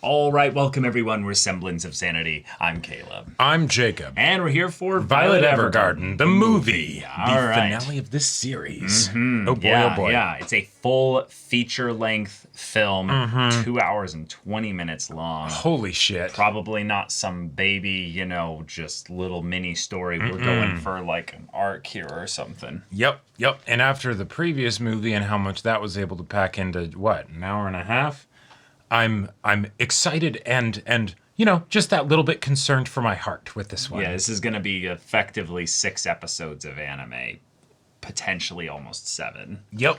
All right, welcome everyone. We're Semblance of Sanity. I'm Caleb. I'm Jacob. And we're here for Violet Evergarden, the movie. The right. finale of this series. Oh boy, oh boy. Yeah, it's a full feature-length film, 2 hours and 20 minutes long. Holy shit. Probably not some baby, just little mini story. We're going for like an arc here or something. Yep. And after the previous movie and how much that was able to pack into, what, an hour and a half? I'm excited and just that little bit concerned for my heart with this one. Yeah, this is going to be effectively 6 episodes of anime, potentially almost 7. Yep.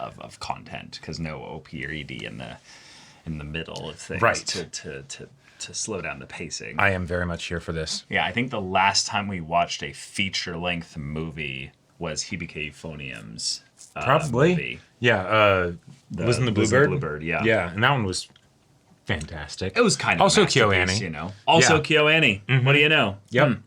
Of content, because no OP or ED in the middle of things, right? To slow down the pacing. I am very much here for this. Yeah, I think the last time we watched a feature-length movie was Hibike Euphonium's probably movie. Yeah, wasn't the Bluebird? Bluebird, yeah. Yeah, and that one was fantastic. It was kind of also KyoAni. Also KyoAni. Mm-hmm. What do you know? Yep.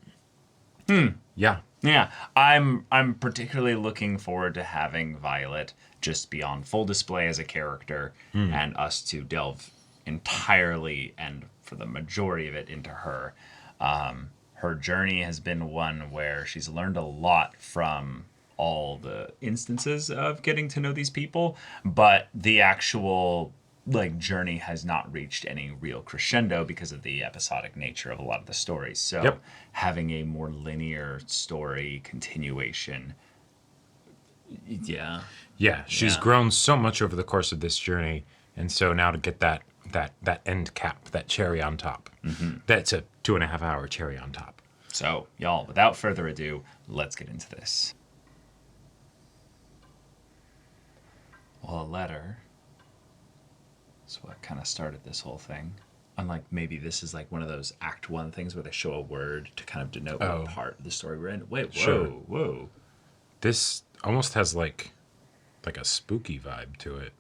Yeah. Yeah, I'm particularly looking forward to having Violet just be on full display as a character and us to delve entirely and for the majority of it into her. Her journey has been one where she's learned a lot from all the instances of getting to know these people, but the actual journey has not reached any real crescendo because of the episodic nature of a lot of the stories. So having a more linear story continuation. Yeah, she's grown so much over the course of this journey, and so now to get that end cap, that cherry on top, that's a 2.5 hour cherry on top. So y'all, without further ado, let's get into this. Well, a letter is what kind of started this whole thing. Unlike maybe this is like one of those Act 1 things where they show a word to kind of denote what part of the story we're in. Wait, whoa. This almost has like a spooky vibe to it.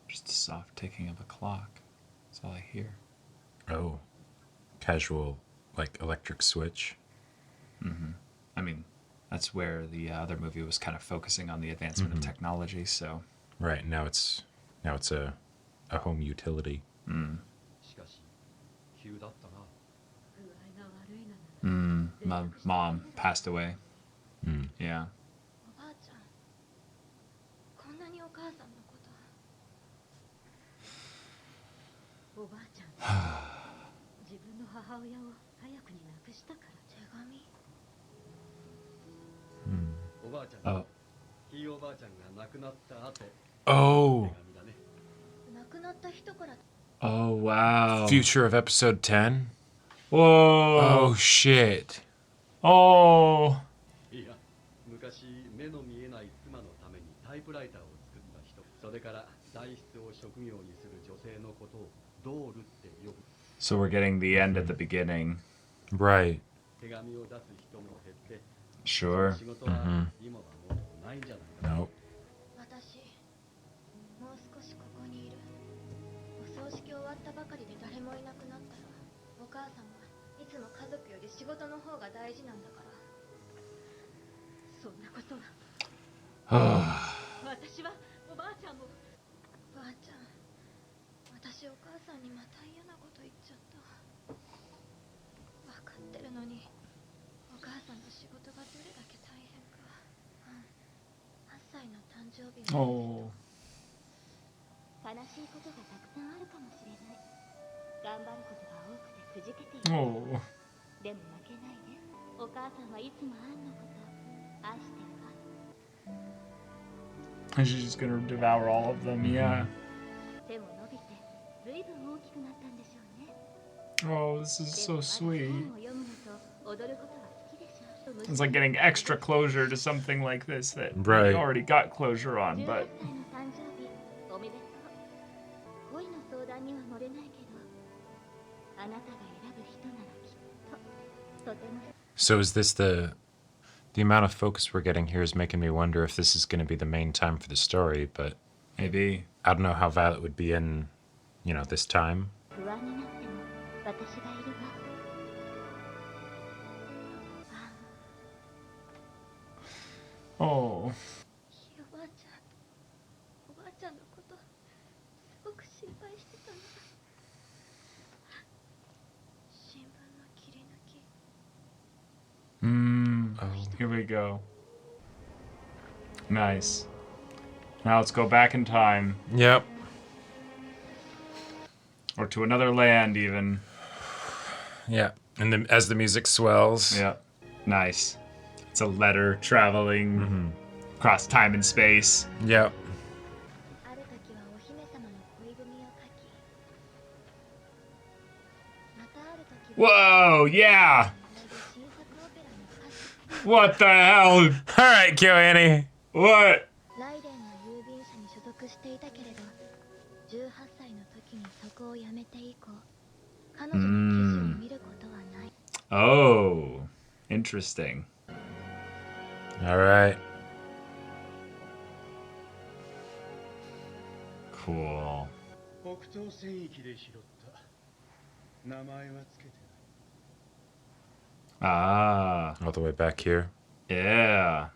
Just a soft ticking of a clock. That's all I hear. Oh, casual, electric switch. I mean, that's where the other movie was kind of focusing on the advancement of technology, so... Right, now it's a home utility. My mom passed away. Yeah. Oh, wow. Future of episode 10? Whoa. Oh, shit. Oh. So we're getting the end at the beginning. Right. Sure. Nope. Oh. Oh. And she's just gonna devour all of them, yeah. Oh, this is so sweet. It's like getting extra closure to something like this that we already got closure on, but... So is this the amount of focus we're getting here is making me wonder if this is going to be the main time for the story, but maybe. I don't know how Violet would be in, this time. Oh. Here we go. Nice. Now let's go back in time. Yep. Or to another land, even. Yeah. And then as the music swells. Yep. Nice. It's a letter traveling across time and space. Yep. Whoa, yeah! What the hell? All right, KyoAni. What? Oh, interesting. All right. Cool. Ah, All the way back here. yeah.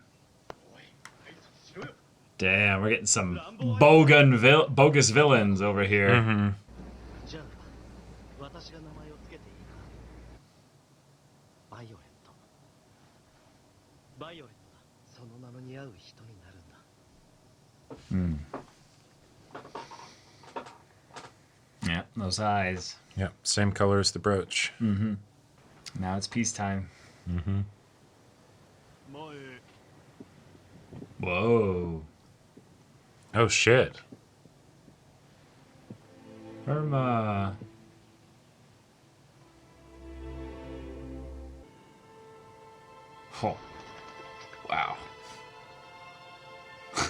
Damn, we're getting some bogus villains over here. Mm-hmm. Yeah, those eyes. Yep. Same color as the brooch. Now it's peacetime. Mm-hmm. Whoa. Oh, shit. Irma. Oh. Wow.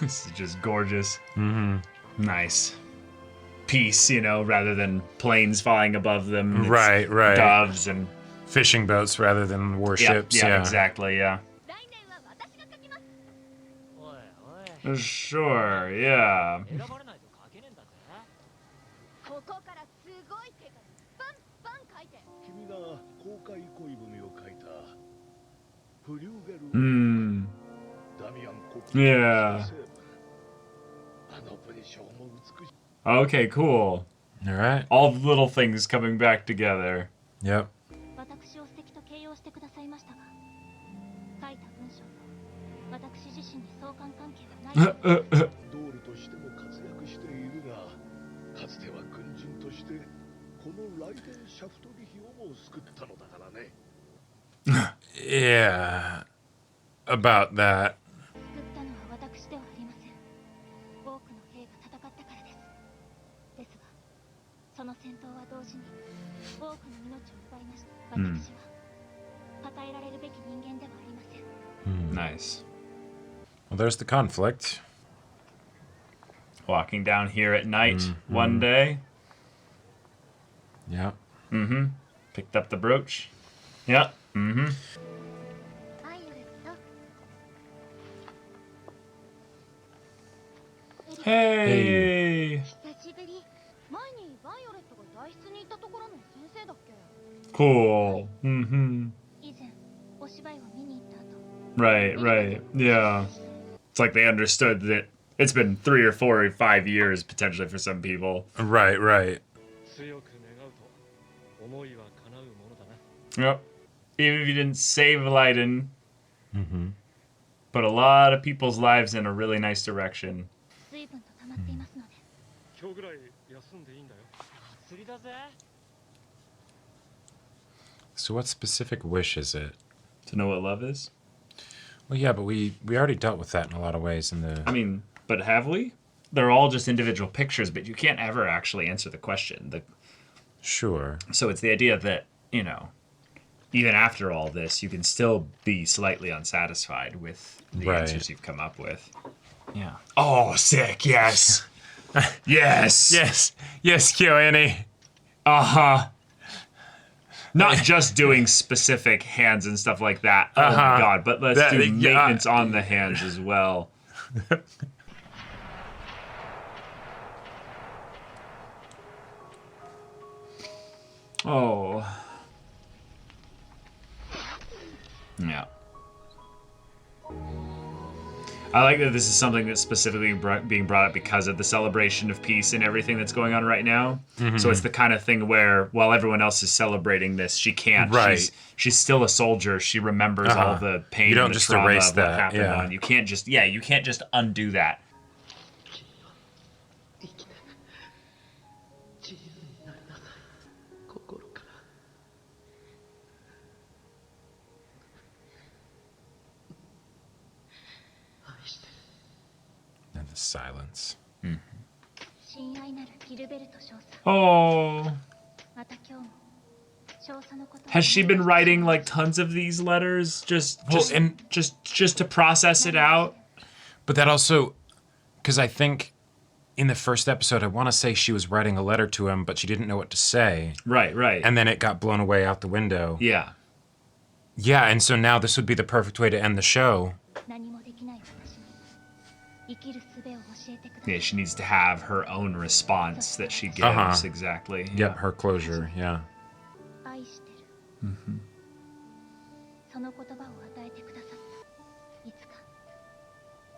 This is just gorgeous. Mm-hmm. Nice. Peace, you know, rather than planes flying above them. It's Right. Doves and... Fishing boats rather than warships. Yeah, exactly, yeah. Sure, yeah. Yeah. Okay, cool. All right. All the little things coming back together. Yep. Yeah. About that. Nice. Well, there's the conflict. Walking down here at night one day. Yeah. Picked up the brooch. Yeah. Hey. Cool. Right. Yeah. It's like they understood that it's been 3 or 4 or 5 years potentially for some people. Right. Yep. Even if you didn't save Leiden, put a lot of people's lives in a really nice direction. So what specific wish is it? To know what love is? Well, yeah, but we already dealt with that in a lot of ways in the... I mean, but have we? They're all just individual pictures, but you can't ever actually answer the question. Sure. So it's the idea that, you know, even after all this, you can still be slightly unsatisfied with the answers you've come up with. Yeah. Oh, sick, yes. Yes. Yes, KyoAni. Uh-huh. Not just doing specific hands and stuff like that. Oh, my God. But let's do maintenance on the hands as well. Oh. Yeah. I like that this is something that's specifically being brought up because of the celebration of peace and everything that's going on right now. So it's the kind of thing where while everyone else is celebrating this, she can't. Right. She's still a soldier. She remembers all the pain You don't and the just trauma erase of what that, happened yeah. on. You can't just undo that. 生きて自由になりなさい心から愛してる And the silence. 親愛なるギルベルト少佐 Oh. また今日も少佐のことを Has she been writing like tons of these letters just to process it out? But that also, because I think in the first episode, I want to say she was writing a letter to him, but she didn't know what to say. Right. And then it got blown away out the window. Yeah. Yeah, and so now this would be the perfect way to end the show. 何もできない私に生きる術を教えてください Yeah, she needs to have her own response that she gives, Uh-huh. exactly. Yep, her closure, yeah. 愛してる、その言葉を与えてくださったいつか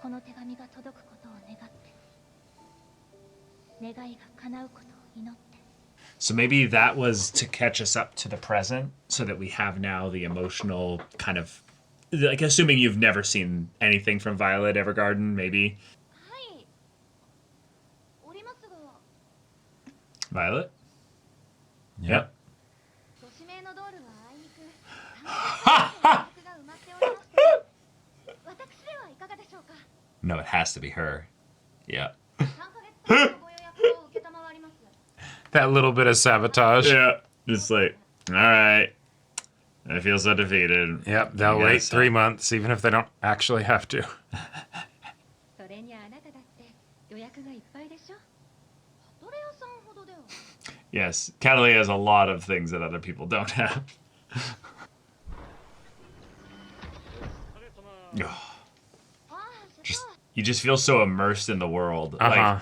この手紙が届くことを願って願いが叶うことを祈って So maybe that was to catch us up to the present so that we have now the emotional kind of, like, assuming you've never seen anything from Violet Evergarden, maybe. はいおりますが Violet? Yep. ご指名のドールはあいにくが埋まっておりまして私ではいかがでしょうか No, it has to be her. Yeah. 3ヶ月間のご予約を受けたまわります That little bit of sabotage. Yeah. Just like, all right. I feel so defeated. Yep, they'll You wait guys 3 months, even if they don't actually have to. それにあなただって予約がいっぱいでしょ鳩レアさんほどでは Yes, Catalina has a lot of things that other people don't have. You just feel so immersed in the world. Uh-huh.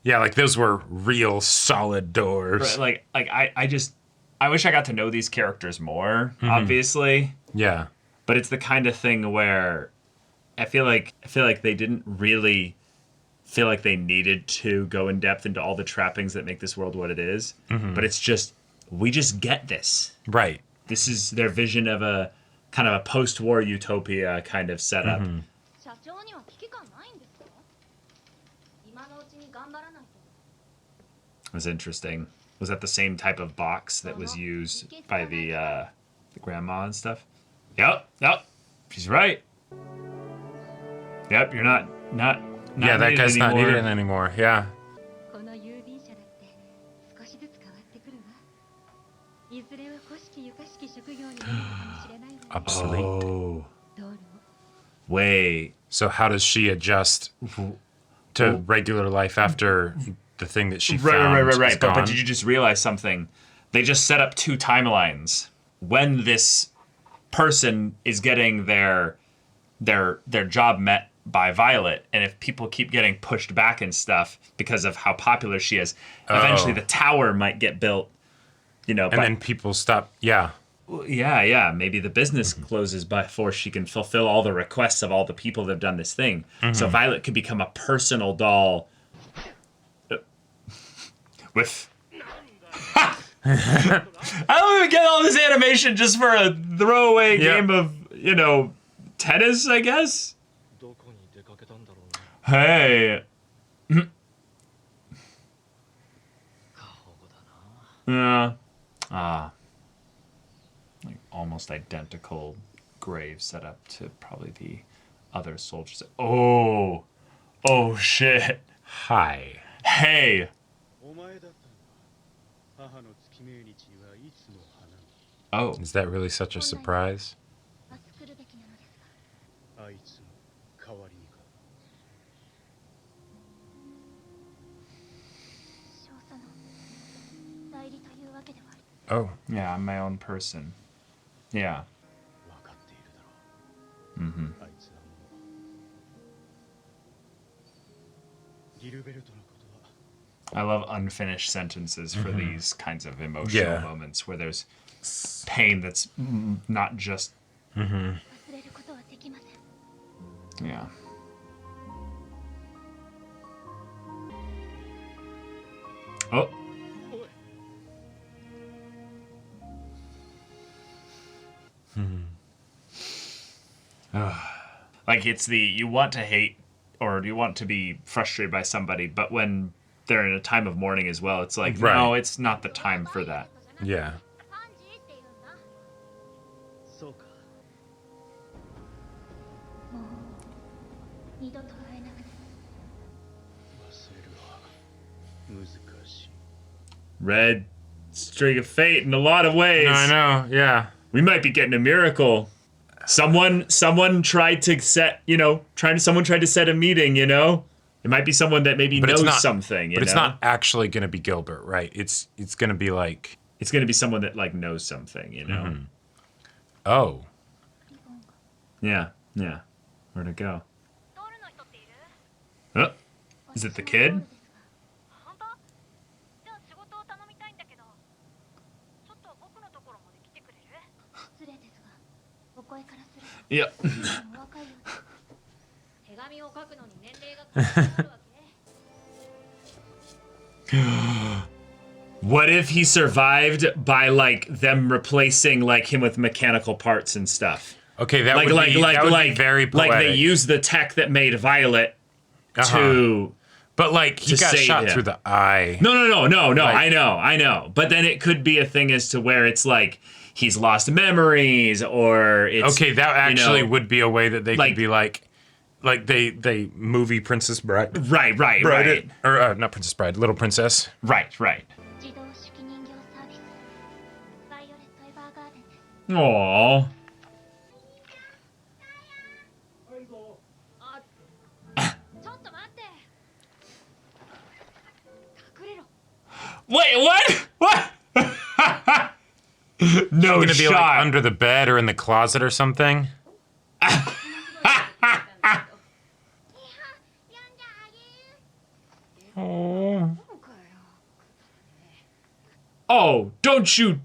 Yeah, like those were real solid doors. I wish I got to know these characters more, obviously. Yeah. But it's the kind of thing where I feel like they didn't really feel like they needed to go in depth into all the trappings that make this world what it is. But it's just, we just get this. Right. This is their vision of a kind of a post-war utopia kind of setup. 社長には危機感ないんですか今のうちに頑張らないと It was interesting. Was that the same type of box that was used by the grandma and stuff? Yep. She's right. Yep, you're not Yeah, that needed guy's not anymore. needed anymore. Yeah. この郵便車だって少しずつ変わってくるわいずれは古式ゆかしき職業になるのかもしれないわね Obsolete. Oh, ドールを wait. So how does she adjust to regular life after the thing that she found is Right. gone? But did you just realize something? They just set up two timelines. When this person is getting their job met by Violet, and if people keep getting pushed back and stuff because of how popular she is, eventually the tower might get built. You know, and then people stop. Yeah. yeah, maybe the business closes before she can fulfill all the requests of all the people that have done this thing. So Violet could become a personal doll with. I don't even get all this animation just for a throwaway game of, tennis, I guess. どこに出かけたんだろうな Hey. 過保護だな Yeah. Like almost identical grave set up to probably the other soldiers. Oh shit. Hi. Hey. お前だったのか母の月命日はいつの花 Oh. Is that really such a surprise? は作るべきなのですがあいつの代わりにか少佐の代理というわけでは Oh. Yeah, I'm my own person. Yeah. 分かっているだろうあいつはもうギルベルトのことは I love unfinished sentences for these kinds of emotional Yeah. moments where there's pain that's not just. 忘れることはできません Yeah. Oh. Like, it's the, you want to hate or you want to be frustrated by somebody, but when they're in a time of mourning as well, it's like, Right. no, it's not the time for that. Yeah. そうか。もう二度と会えなくて忘れるは難しい。 Red streak of fate in a lot of ways. No, I know. Yeah. We might be getting a miracle. Someone tried to set, someone tried to set a meeting, you know? It might be someone that maybe But it's knows not something, you But it's know? not actually going to be Gilbert, right? It's going to be like, It's going to be someone that, like, knows something, you know? oh, リボンが Yeah, yeah. Where'd it go? Oh, is it the kid? 本当？じゃあ仕事を頼みたいんだけど、ちょっと僕のところまで来てくれる？失礼ですがお声からする Yeah. とお若いようで手紙を書くのに年齢が関係あるわけ？ What if he survived by, like, them replacing, like, him with mechanical parts and stuff? okay. That Like, would like, be, like, that would like, be very poetic. like they used the tech that made Violet to... But like he to got save shot him. through the eye. No. Like- I know. But then it could be a thing as to where it's like he's lost memories, or it's Okay, that actually you know, would be a way that they like- could be like they movie Princess Bride, right, or not Princess Bride, Little Princess. right. 自動手記人形サービスバイオレット・エヴァーガーデンです Aww. ちょっと待って。隠れろ。 Wait, what? No Gonna be shot. like under the bed or in the closet or something. 読んであげる。 Oh. そうかよ。 Oh, don't you?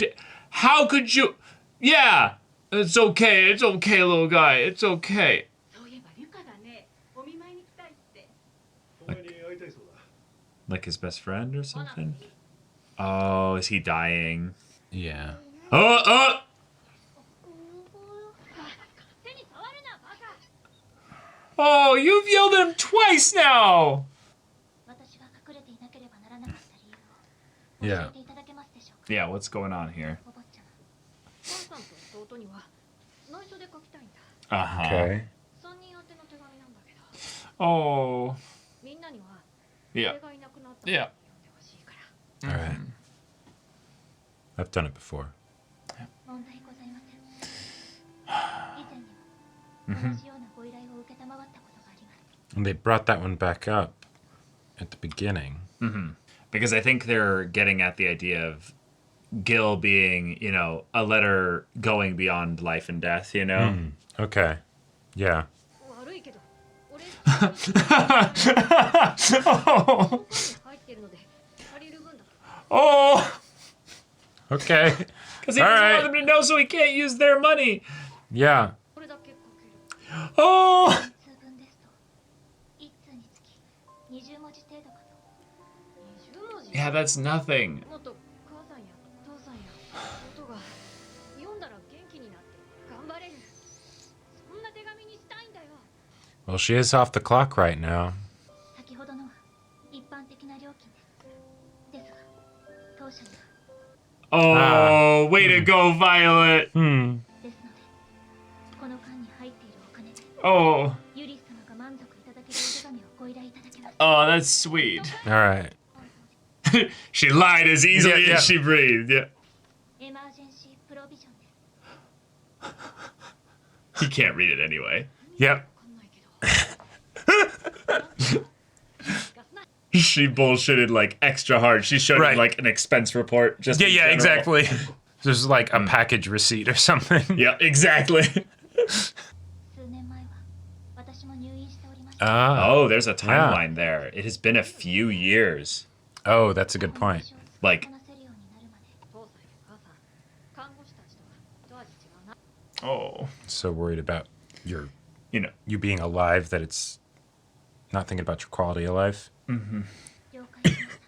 How could you? Yeah, it's okay, little guy. It's okay. そういえばリュカがね、お見舞いに来たいって。お前に会いたいそうだ。 Like his best friend or something? Oh, is he dying? Yeah. Oh. 手に触るな、バカ。 Oh, you've yelled at him twice now. 私が隠れていなければならなかった理由を Yeah. 教えていただけますでしょうか Yeah, what's going on here? お坊ちゃま母さんと弟には内緒で書きたいんだ。 Uh-huh. Okay. 3人宛ての手紙なんだけど、 Oh. みんなには Yeah. 俺がいなくなったと Yeah. 読んでほしいから。 All right. I've done it before. 問題ございません以前にも同じようなご依頼を受けたまわったことがあります And they brought that one back up at the beginning. Because I think they're getting at the idea of Gil being, a letter going beyond life and death, you know? Okay. Yeah. 悪いけど、俺入ってるので借りる分だ。 Oh! Okay. Because he doesn't Alright. want them to know, so he can't use their money. Yeah. これだけ書ける。 Oh! 通文ですと1通につき20文字程度かと20文字。 Yeah, that's nothing. もっと母さんや父さんや弟が読んだら元気になって頑張れる。そんな手紙にしたいんだよ。 Well, she is off the clock right now. 先ほどのは一般的な料金ですですが当社には Oh, way to go, Violet. ですのでこの間に入っているお金で Oh. ユリ様が満足いただけるお手紙をご依頼いただけます Oh, that's sweet. All right. She lied as easily Yeah, yeah. as she breathed. Yeah. エマージェンシープロビジョンです He can't read it anyway. Yep. わかんないけど。 She bullshitted like extra hard. She showed Right. him like an expense report. Just Yeah, in yeah, general. exactly. There's like a package receipt or something. Yeah, exactly. 数年前は私も入院しておりました Ah. Oh, there's a timeline there. It has been a few years. Oh, that's a good point. Like- 話せるようになるまで父さんや母さん、看護師たちとは一味違うな。 Oh, So worried about your you you being alive that it's not thinking about your quality of life. 了解しました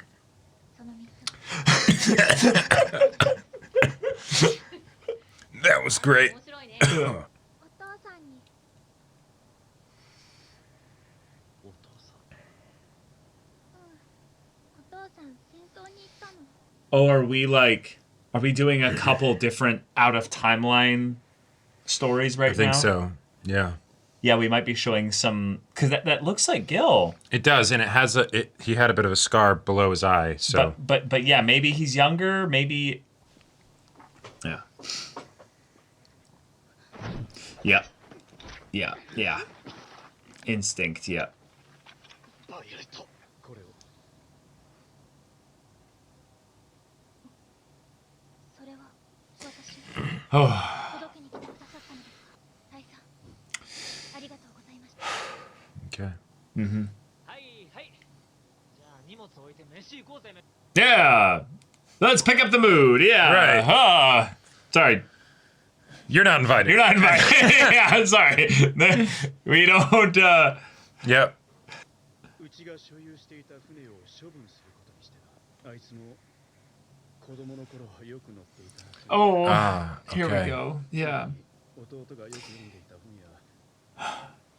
その3つ That was great. 面白いね。お父さんにお父さん。お父さん戦争に行ったの。 Oh, are we doing a couple different out of timeline stories right I think now? so. Yeah. Yeah, we might be showing some because that looks like Gil. It does, and it has he had a bit of a scar below his eye, so But yeah, maybe he's younger. Maybe. Yeah. Yeah. Yeah. Yeah. Instinct. Yeah. バイオレット。これを。それは私 Oh. 届けに来てくださったのですか。大佐ありがとうございました。 okay. Mm-hmm. はいはいじゃあ荷物置いて飯行こうぜ Yeah. Let's pick up the mood. Yeah. Right. Sorry. You're not invited. You're not invited. Yeah. I'm sorry. We don't. Yep. うちが所有していた船を処分することにしてな。あいつも子供の頃はよく乗っていた。 Oh. Okay. Here we go. Yeah. 弟がよく飲んでいた分や。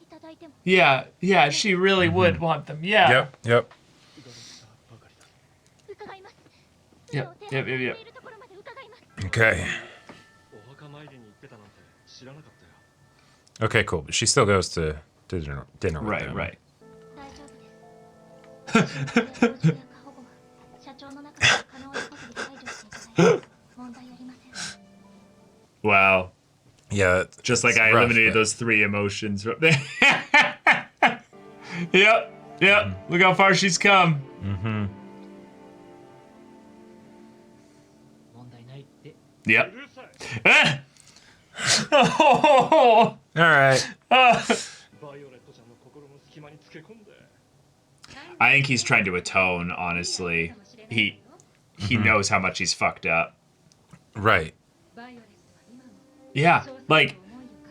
いただいても Yeah. Yeah. She really would want them. Yeah. Yep. Yep. ガラスばかりだ。伺います。 Yep. Yep. Yep. Yep. いるところまで伺います。 Okay. お墓参りに行ってたなんて知らなかったよ。 Okay. Cool. But she still goes to dinner with Right. them. Right. 大丈夫です。養生や過保護は社長の中で可能な限り排除していただいて問題ありません。 Wow. Yeah. Just like it's I rough, eliminated but- those 3 emotions. Yep. Yep. Look how far she's come. Mm-hmm. 問題ないって Yep. うるさい。 Oh. All right. バイオレットちゃんの心の隙間につけ込んで。 I think he's trying to atone, honestly. He knows how much he's fucked up. Right. バイオレットは今も Yeah. 少佐の Like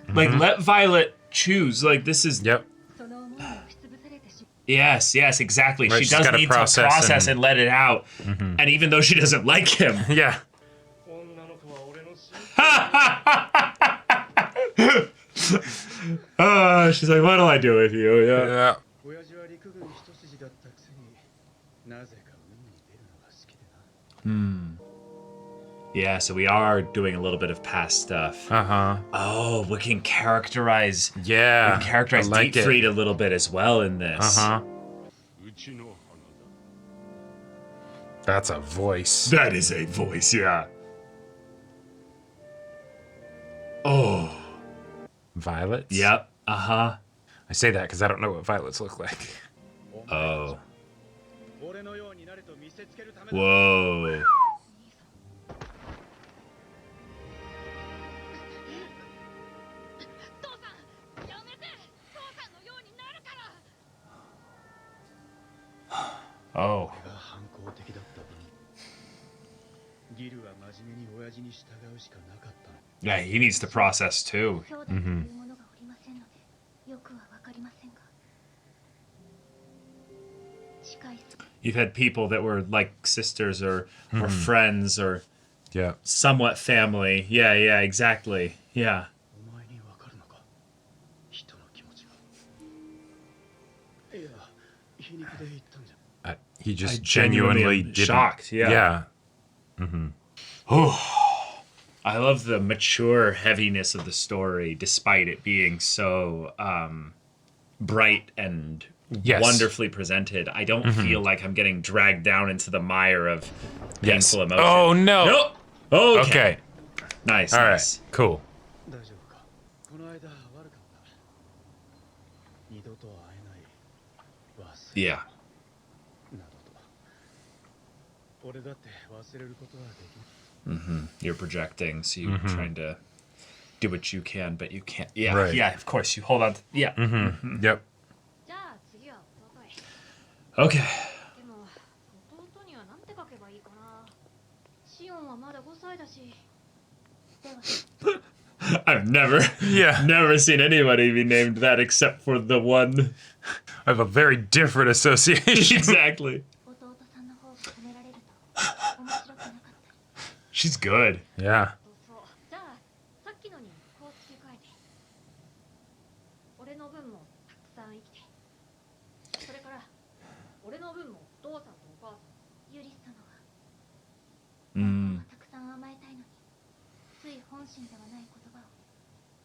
思いをか let Violet choose. Like this is Yep. その思いを押しつぶされてし yes, yes, exactly. Right, she she's does gotta need to process process and- and let it out. And even though she doesn't like him. Yeah. 女の子は俺の心 She's like, what'll I do with you? Yeah. Yeah. 親父は陸軍一筋だったくせになぜか海に出るのが好きでな。 Yeah, so we are doing a little bit of past stuff. Uh-huh. Oh, we can characterize Yeah. we can characterize I like Deep it. Freed a little bit as well in this. Uh-huh. うちの花 That's a voice. That is a voice, yeah. Oh. Violets? Yep. Uh-huh. I say that because I don't know what violets look like. だ。 Oh. 俺のようになれと見せつけるためだ。 Whoa. 父さんやめて父さんのようになるから Oh. 俺が反抗的だった分、ギルは真面目に親父に従うしかなかったの。 Yeah, he needs to process too. 兄弟というものがおりませんのでよくはわかりませんが近いす You've had people that were like sisters or friends or Yeah. somewhat family. Yeah, yeah, exactly. Yeah. お前にわかるのか、人の気持ちが。いや、皮肉で言ったんじゃ。 He just I genuinely genuinely am didn't. shocked, yeah. Yeah. I love the mature heaviness of the story, despite it being so bright and Yes. wonderfully presented. I don't feel like I'm getting dragged down into the mire of Yes. painful emotion. Oh, no. Nope. Okay. Okay. Nice. All right. nice. Cool. 大丈夫か。この間悪かった。二度と会えない忘れ Yeah. などと。俺だって忘れることはできない。 You're projecting, so you're trying to do what you can, but you can't. Yeah. Right. Yeah. Of course, you hold on. Yeah. Yep. じゃあ次は弟へ Okay. でも弟には何て書けばいいかなシオンはまだ5歳だし I've never, Yeah. never seen anybody be named that except for the one. I have a very different association. Exactly. 弟さんの方が褒められると面白くなかった She's good. Yeah. そうそう。じゃあさっきのにこう付け替えて。俺の分もたくさん生きて。それから俺の分もお父さんとお母さん。ユリス様はうん。たくさん甘えたいのについ本心ではない言葉を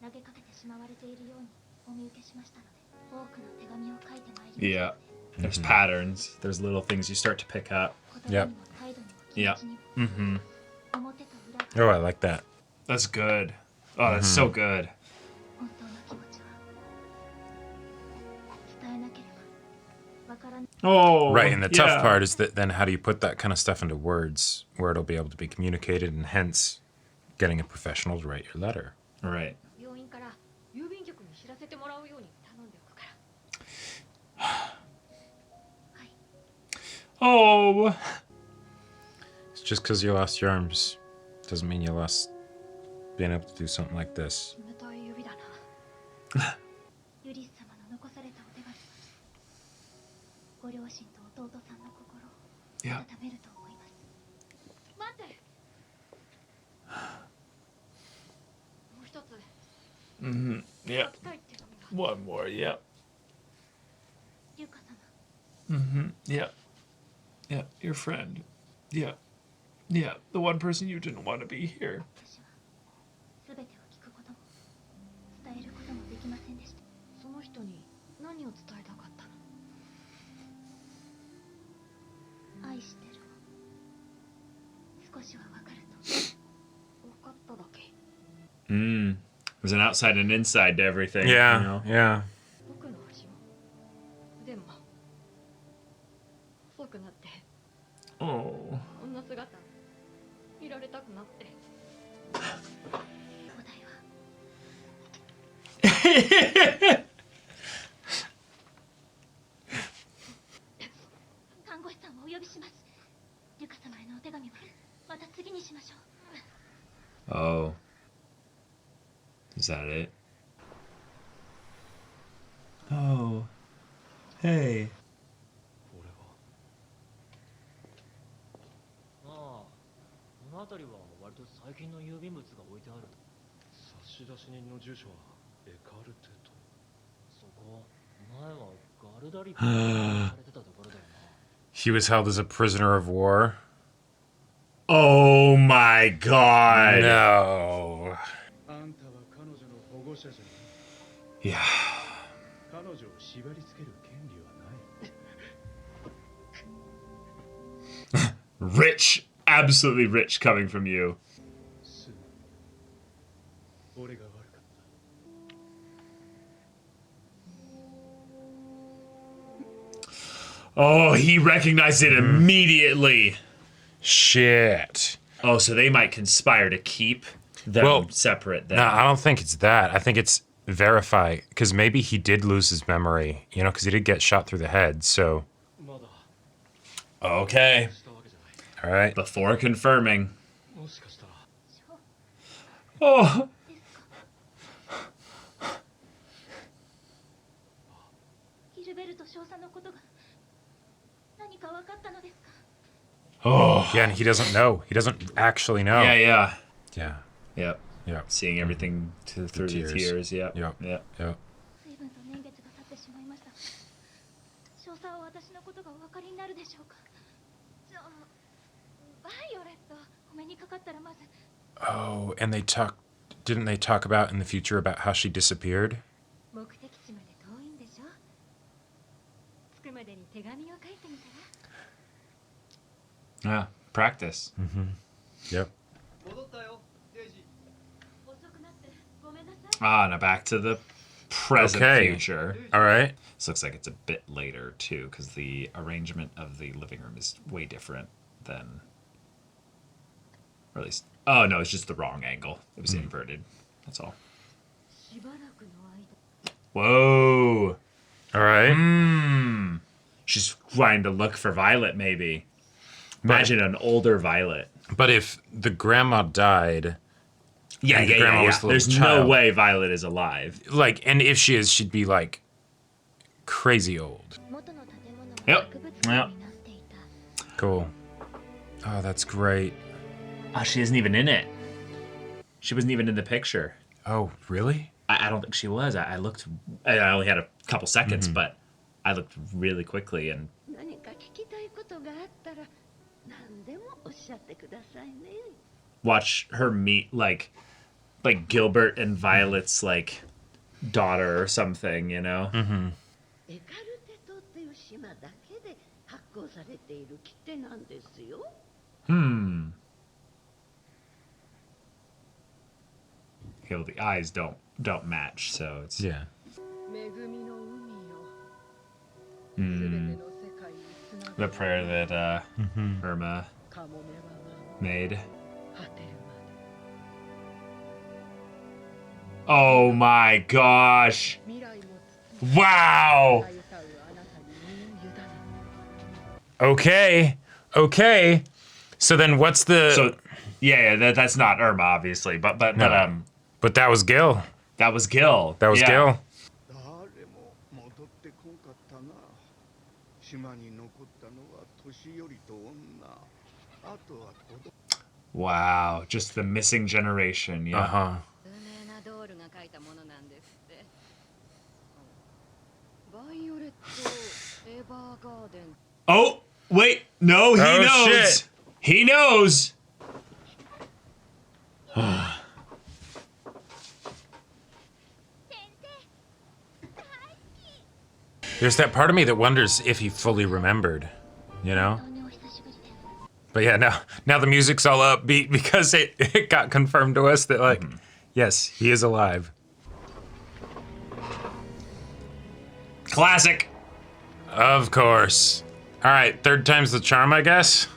投げかけてしまわれているようにお見受けしましたので多くの手紙を書いてまいりました Yeah. There's patterns. There's little things you start to pick up. 言葉にも態度にも気持ちにも Mm-hmm. 表と裏が Oh, I like that. That's good. Oh, that's so good. 本当の気持ちは伝えなければわからない Oh, Right, and the tough yeah. part is that then how do you put that kind of stuff into words where it'll be able to be communicated, and hence getting a professional to write your letter. Right. 病院から郵便局に知らせてもらうように頼んでおくから。 Oh. It's just because you lost your arms doesn't mean you lost being able to do something like this. 冷たい指だな。ユリス様の残されたお手紙はご両親と弟さんの心を Yeah. 温めると思います待って。もう一つ Mm-hmm. Yeah. 書きたい手紙が。 One more. Yeah. リュカ様 Mm-hmm. Yeah. Yeah. Your friend. Yeah. Yeah. The one person you didn't want to be here. 私は全てを聞くことも伝えることもできませんでしたその人に何を伝えたかったの？愛してるを少しはわかると分かっただけ。 Mm. There's an outside and inside to everything. Yeah, You know? yeah. 僕の足も腕も細くなって Oh. こんな姿見られたくなって。お題は 看護師さんをお呼びしますリュカ様へのお手紙はまた次にしましょう Oh. Is that it? Oh. Hey. 俺はああ、この辺りは割と最近の郵便物が置いてある。差出人の住所はエカルテとそこ、前はガルダリックがされてたところだよな。 He was held as a prisoner of war. Oh my god. No. あんたは彼女の保護者じゃない Yeah. 彼女を縛り付ける権利はない Rich. Absolutely rich coming from you. す俺が悪かった Oh, he recognized it immediately. Shit. Oh, so they might conspire to keep them Well, separate then. No, I don't think it's that. I think it's verify, because maybe he did lose his memory, you know, because he did get shot through the head, so... まだ Okay. したわけじゃない All right. Before confirming. もしかしたら Oh. ギルベルト少佐のことが何か分かったのですか Oh. Yeah, and he doesn't know. He doesn't actually know. Yeah, yeah. Yeah. Yep. Yeah. Seeing everything through the tears. Yep. Yep. Yep. Yeah. 随分と年月が経ってしまいました少佐は私のことがお分かりになるでしょうかじゃあバイオレットお目にかかったらまず Oh, and didn't they talk about in the future about how she disappeared? 目的地まで遠いんでしょ。着くまでに手紙を書いてみたら。 Yeah. Practice. Yep. 戻ったよデイジ遅くなってごめんなさい Ah, now back to the present Okay. future. All right. This looks like it's a bit later too, because the arrangement of the living room is way different than, or at least, oh no, it's just the wrong angle. It was inverted. That's all. しばらくの間。 Whoa. All right. Hmm. She's trying to look for Violet, maybe. Imagine an older Violet. But if the grandma died, Yeah, And the grandma was the little There's no child. way Violet is alive. like, and if she is, she'd be like crazy old. 元の建物は Yep. 博物館になっていた Cool. Oh, that's great. She isn't even in it. She wasn't even in the picture. Oh, really? I don't think she was. I looked. I only had a couple seconds, but I looked really quickly and. 何か聞きたいことがあったら何でもおっしゃってくださいね。 Watch her meet like Gilbert and Violet's like daughter or something, you know. エカルテ島っていう島だけで発行されている切手なんですよ。 Okay, well, the eyes don't match, so it's. Yeah. 恵みの海よ。すべての世界につな The が prayer that Irma カモメは made. 果てるまで。 Oh my gosh! 未来も包み Wow! 歌うあなたに身を委ね。 Okay. So then what's the... So, yeah, that's not Irma, obviously, but But that was Gil. that was Gil. That was Yeah. Gil. 誰も戻ってこんかったな。島に残ったのは年寄りと女。あとは子供。 Wow, just the missing generation. Yeah. Uh-huh. 有名なドールが書いたものなんですって。バイオレット・エヴァーガーデン。 Oh, wait, no, he Oh, knows. shit. He knows. There's that part of me that wonders if he fully remembered, you know? 本当にお久しぶりです。 But yeah, now the music's all upbeat because it got confirmed to us that, like, yes, he is alive. Classic. Of course. All right, third time's the charm, I guess.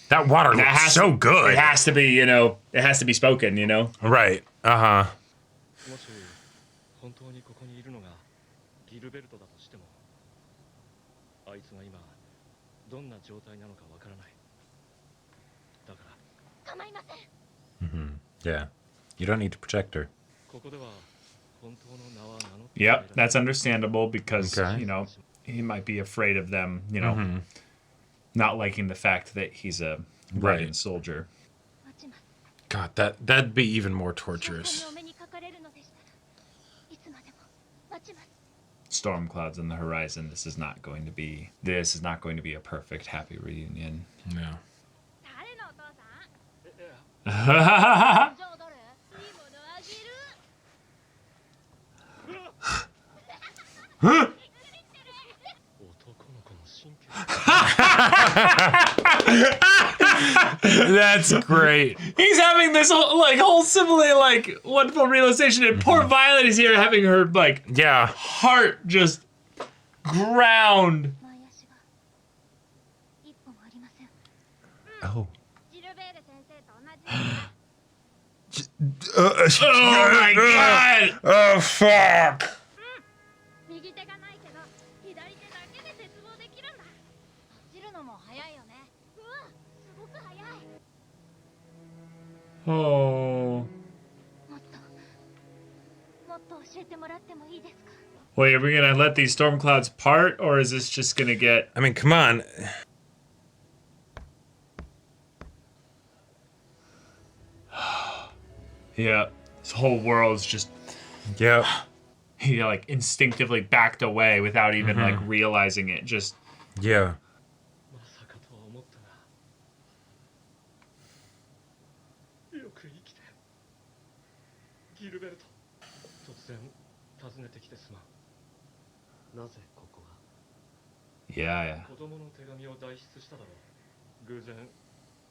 That water That looks has so to- good. It has to be, you know, it has to be spoken, you know? Right. Uh-huh. もし本当にここにいるのがギルベルトだとしても、あいつが今どんな状態なのかわからない。だから構いません。 Yeah. You don't need to protect her. ここでは本当の名は名乗って Yep, that's understandable because, Okay. you know, he might be afraid of them, you know, not liking the fact that he's a Russian Right. soldier. 待ちます。 God, that'd be even more 少 torturous. 々にお目にかかれるのでしたらいつまでも待ちます。 Storm clouds on the horizon. This is not going to be a perfect happy reunion. Yeah. 誰のお父さん？ yeah, じゃあ誰？いいものあげる。 男の子の神経 That's great. he's having this whole similar wonderful realization, and poor Violet is here having her Yeah. heart just ground. 前足が一歩もありません。 Oh. ジルベール先生と同じ。 Oh my god! Oh, fuck. 右手がないけど左手だけで絶望できるんだ。走るのも速いよね。すごく速い。 Oh. もっと教えてもらってもいいですか？ Wait, are we gonna let these storm clouds part, or is this just gonna get? I mean, come on. Yeah, this whole world's just Yep. he instinctively backed away without even realizing it. Just Yeah. まさかとは思ったがよく生きてギルベルト突然訪ねてきてすまんなぜここが yeah. 子供の手紙を代筆しただろう偶然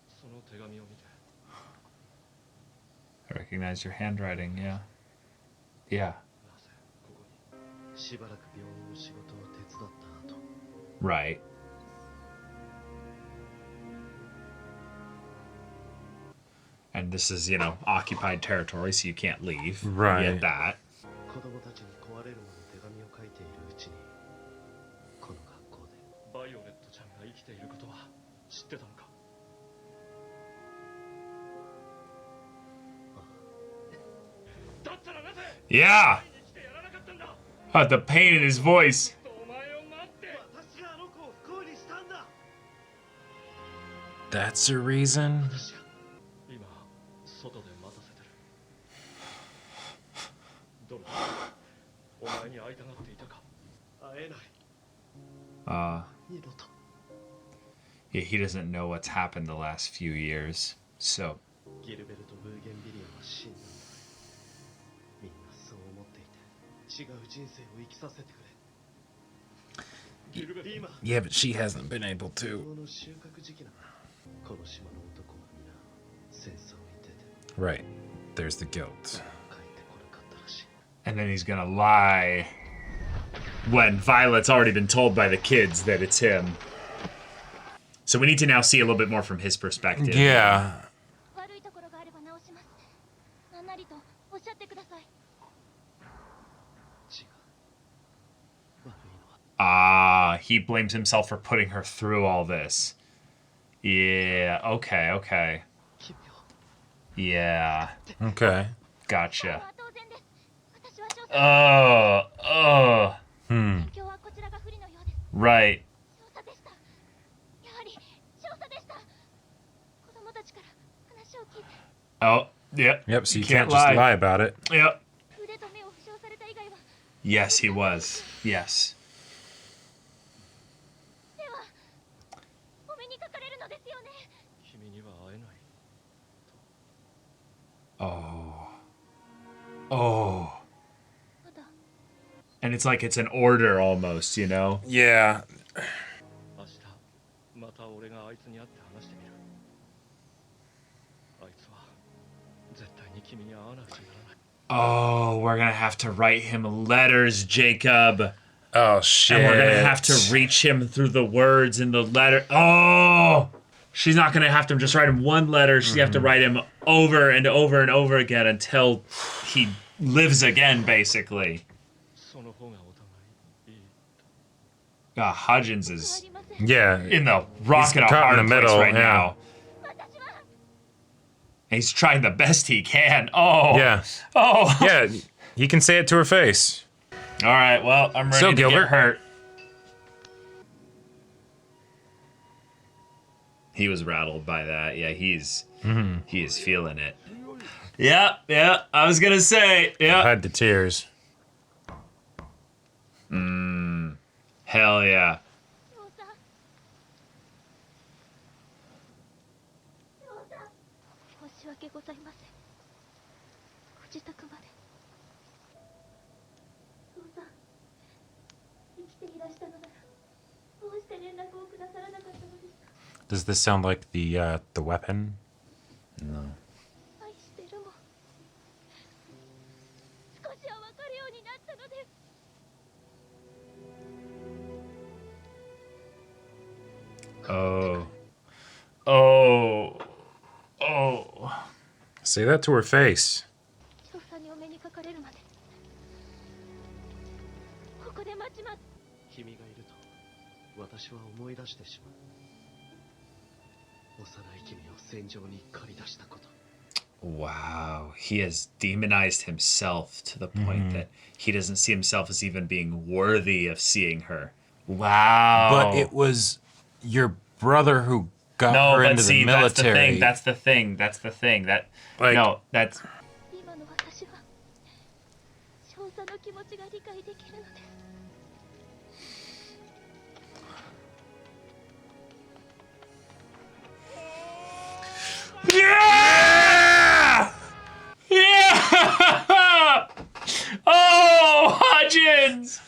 その手紙を見て I recognize your handwriting. Yeah. Yeah. なぜここにしばらく病院の仕事を手伝った後 Right. And this is, occupied territory, so you can't leave. Right. You get that. 子供たちに壊れるまで手紙を書いているうちにこの学校でバイオレットちゃんが生きていることは知ってたのかだったらなぜ Yeah. 生きてやらなかったんだ The pain in his voice. お前を待って私があの子を不幸にしたんだ That's a reason? 私が今ドルお前に会いたがっていたか。会えない。 二度と。 Yeah, he doesn't know what's happened the last few years. So ギルベルト・ブーゲンビリアは死んだんだ。みんなそう思っていて、違う人生を生きさせてくれ。ギルベルト、今 Yeah, but she hasn't been able こ to. の収穫時期なんだ。この島の男は皆戦争に出て Right. There's the guilt. 帰ってこなかったらしい。 and then he's gonna lie when Violet's already been told by the kids that it's him. So we need to now see a little bit more from his perspective. Yeah. 悪いところがあれば直します。何なりとおっしゃってください。違う。悪いのは He blames himself for putting her through all this. Yeah, okay, okay. 君を Yeah, Okay. ここ gotcha. は当然です。私は少佐。 Hmm. 今日はこちらが不利のようです。 Right. 少佐でした。やはり少佐でした。子供たちから話を聞いて、 Oh, yep. Yep, so you Can't can't just lie. lie about it. Yep. 腕と目を負傷された以外は。 Yes, he was. Yes. ではお目にかかれるのですよね。君には会えない。 Oh. まだ And it's like it's an order almost, you know? Yeah. 明日また俺があいつに会って話してみる。あいつは絶対に君に会わなくちゃならない。 Oh, we're gonna have to write him letters, Jacob. Oh, shit. And we're gonna have to reach him through the words in the letter. Oh! She's not gonna have to just write him one letter. She's gonna have to write him over and over and over again until he lives again, basically. その方がお互いいい。 Hudgens あ is りません。 Yeah. in the rock and a caught in hard the place middle, right yeah. now. 私は He's trying the best he can. Oh. Yeah. Oh. Yeah. He can say it to her face. All right. Well, I'm ready So, to Gilbert. get hurt. He was rattled by that. Yeah, he is feeling it. Yeah, yeah. I was gonna say, yeah. Had the tears. Hell yeah. 少佐。少佐。申し訳ございません。ご自宅まで。少佐。生きていらしたのなら、どうして連絡をくださらなかったのですか。 Does this sound like the weapon? 愛してるも。少しはわかるようになったのです。 Oh. Oh. Oh. Say that to her face. 少佐にお目にかかれるまで。ここで待ちます。君がいると私は思い出してしまう。幼い君を戦場に駆り出したこと。 Wow. He has demonized himself to the point that he doesn't see himself as even being worthy of seeing her. Wow. But it was your brother who got no, her but into see, the that's the military. thing. That's the thing. That's the thing. That Like- no, that's 今の私は少佐の気持ちが理解できるのです。 yeah, yeah. Oh, Hudgens.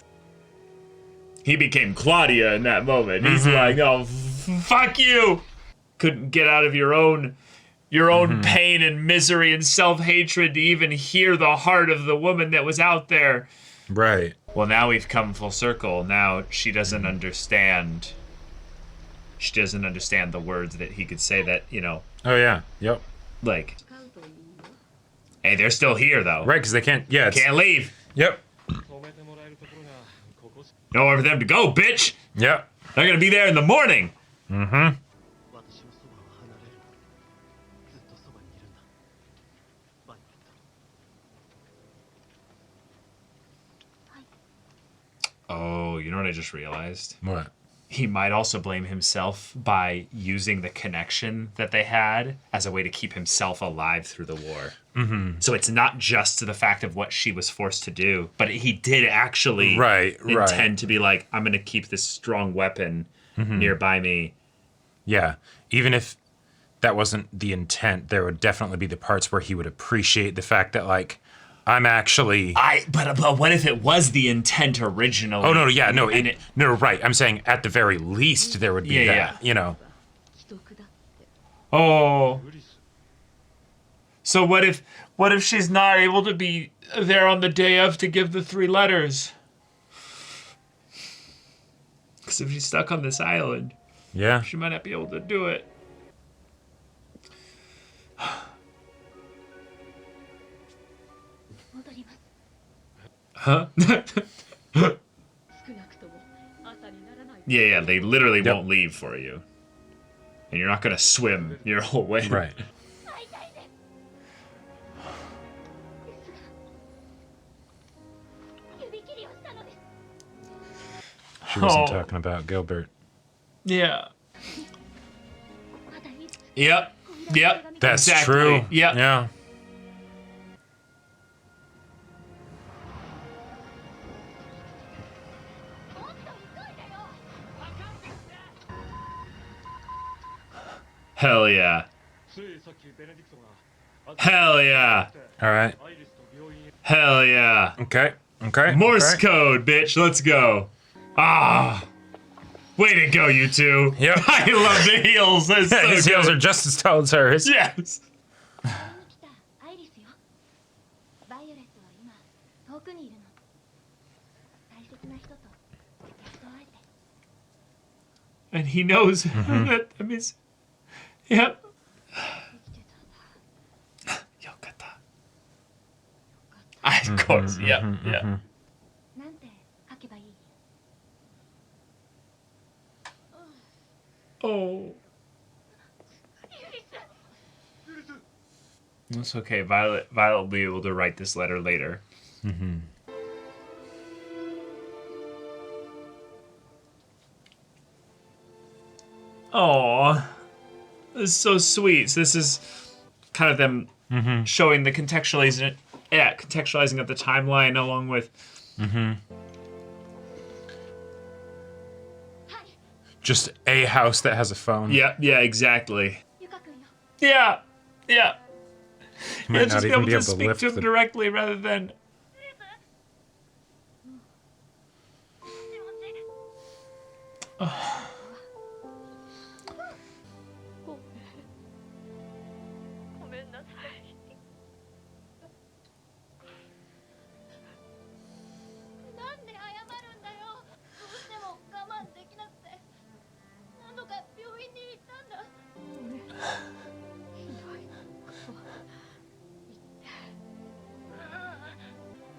He became Claudia in that moment. He's like, "Oh, fuck you." Couldn't get out of your own pain and misery and self-hatred to even hear the heart of the woman that was out there. Right. Well, now we've come full circle. Now she doesn't understand. She doesn't understand the words that he could say that, you know, Oh, yeah. Yep. like, hey, they're still here, though. Right, because they can't. Yeah. It's, Can't leave. Yep. 止めてもらえるところがここし。 Nowhere for them to go, bitch. Yep. They're gonna be there in the morning. Mm-hmm. 私のそばを離れるな。ずっとそばにいるんだ。バイオレット。 Oh, you know what I just realized? What? he might also blame himself by using the connection that they had as a way to keep himself alive through the war. Mm-hmm. So it's not just the fact of what she was forced to do, but he did actually intend to be like, I'm going to keep this strong weapon nearby me. Yeah. Even if that wasn't the intent, there would definitely be the parts where he would appreciate the fact that, like, I'm actually... But what if it was the intent originally? Oh, no, yeah, no, no, right. I'm saying at the very least there would be that, you know. 既得だって Oh. 無理す So what if she's not able to be there on the day of to give the 3 letters? Because if she's stuck on this island, Yeah. she might not be able to do it. Huh? 少なくとも朝にならない Yeah, they literally Yep. won't leave for you. And you're not going to swim your whole way. Right. 会いたいです指切りをしたのです She wasn't Oh. talking about Gilbert. Yeah. まだいつ Yep. Yep. That's Exactly. true. Yep. Yeah. もっと急いでよ Hell yeah. ついさっきベネディクトが Hell yeah. All right. アイリスと病院へ Hell yeah. Okay. Okay. Morse okay. code, bitch. Let's go. Ah. Way to go, you two. Yep. I love the heels. That's so His heels good. are just as tall as hers. Yes. 病院に来たアイリスよバイオレットは今遠くにいるの大切な人とやっと会えて And he knows that means. Yep. 生きてたんだ Yokata. Of course. Yep. Yep. なんて書けばいい Oh. ユリス That's okay. Violet will be able to write this letter later. Oh, this is so sweet. So this is kind of them showing the contextualizing of the timeline along with. Just a house that has a phone. Yeah, exactly. ユカ君よ Yeah. You might Just not be even able be to able to speak lift to him the... directly rather than. もしもし ごめんなさいなんで謝るんだよどうしても我慢できなくて何度か病院に行ったんだひどいこと言って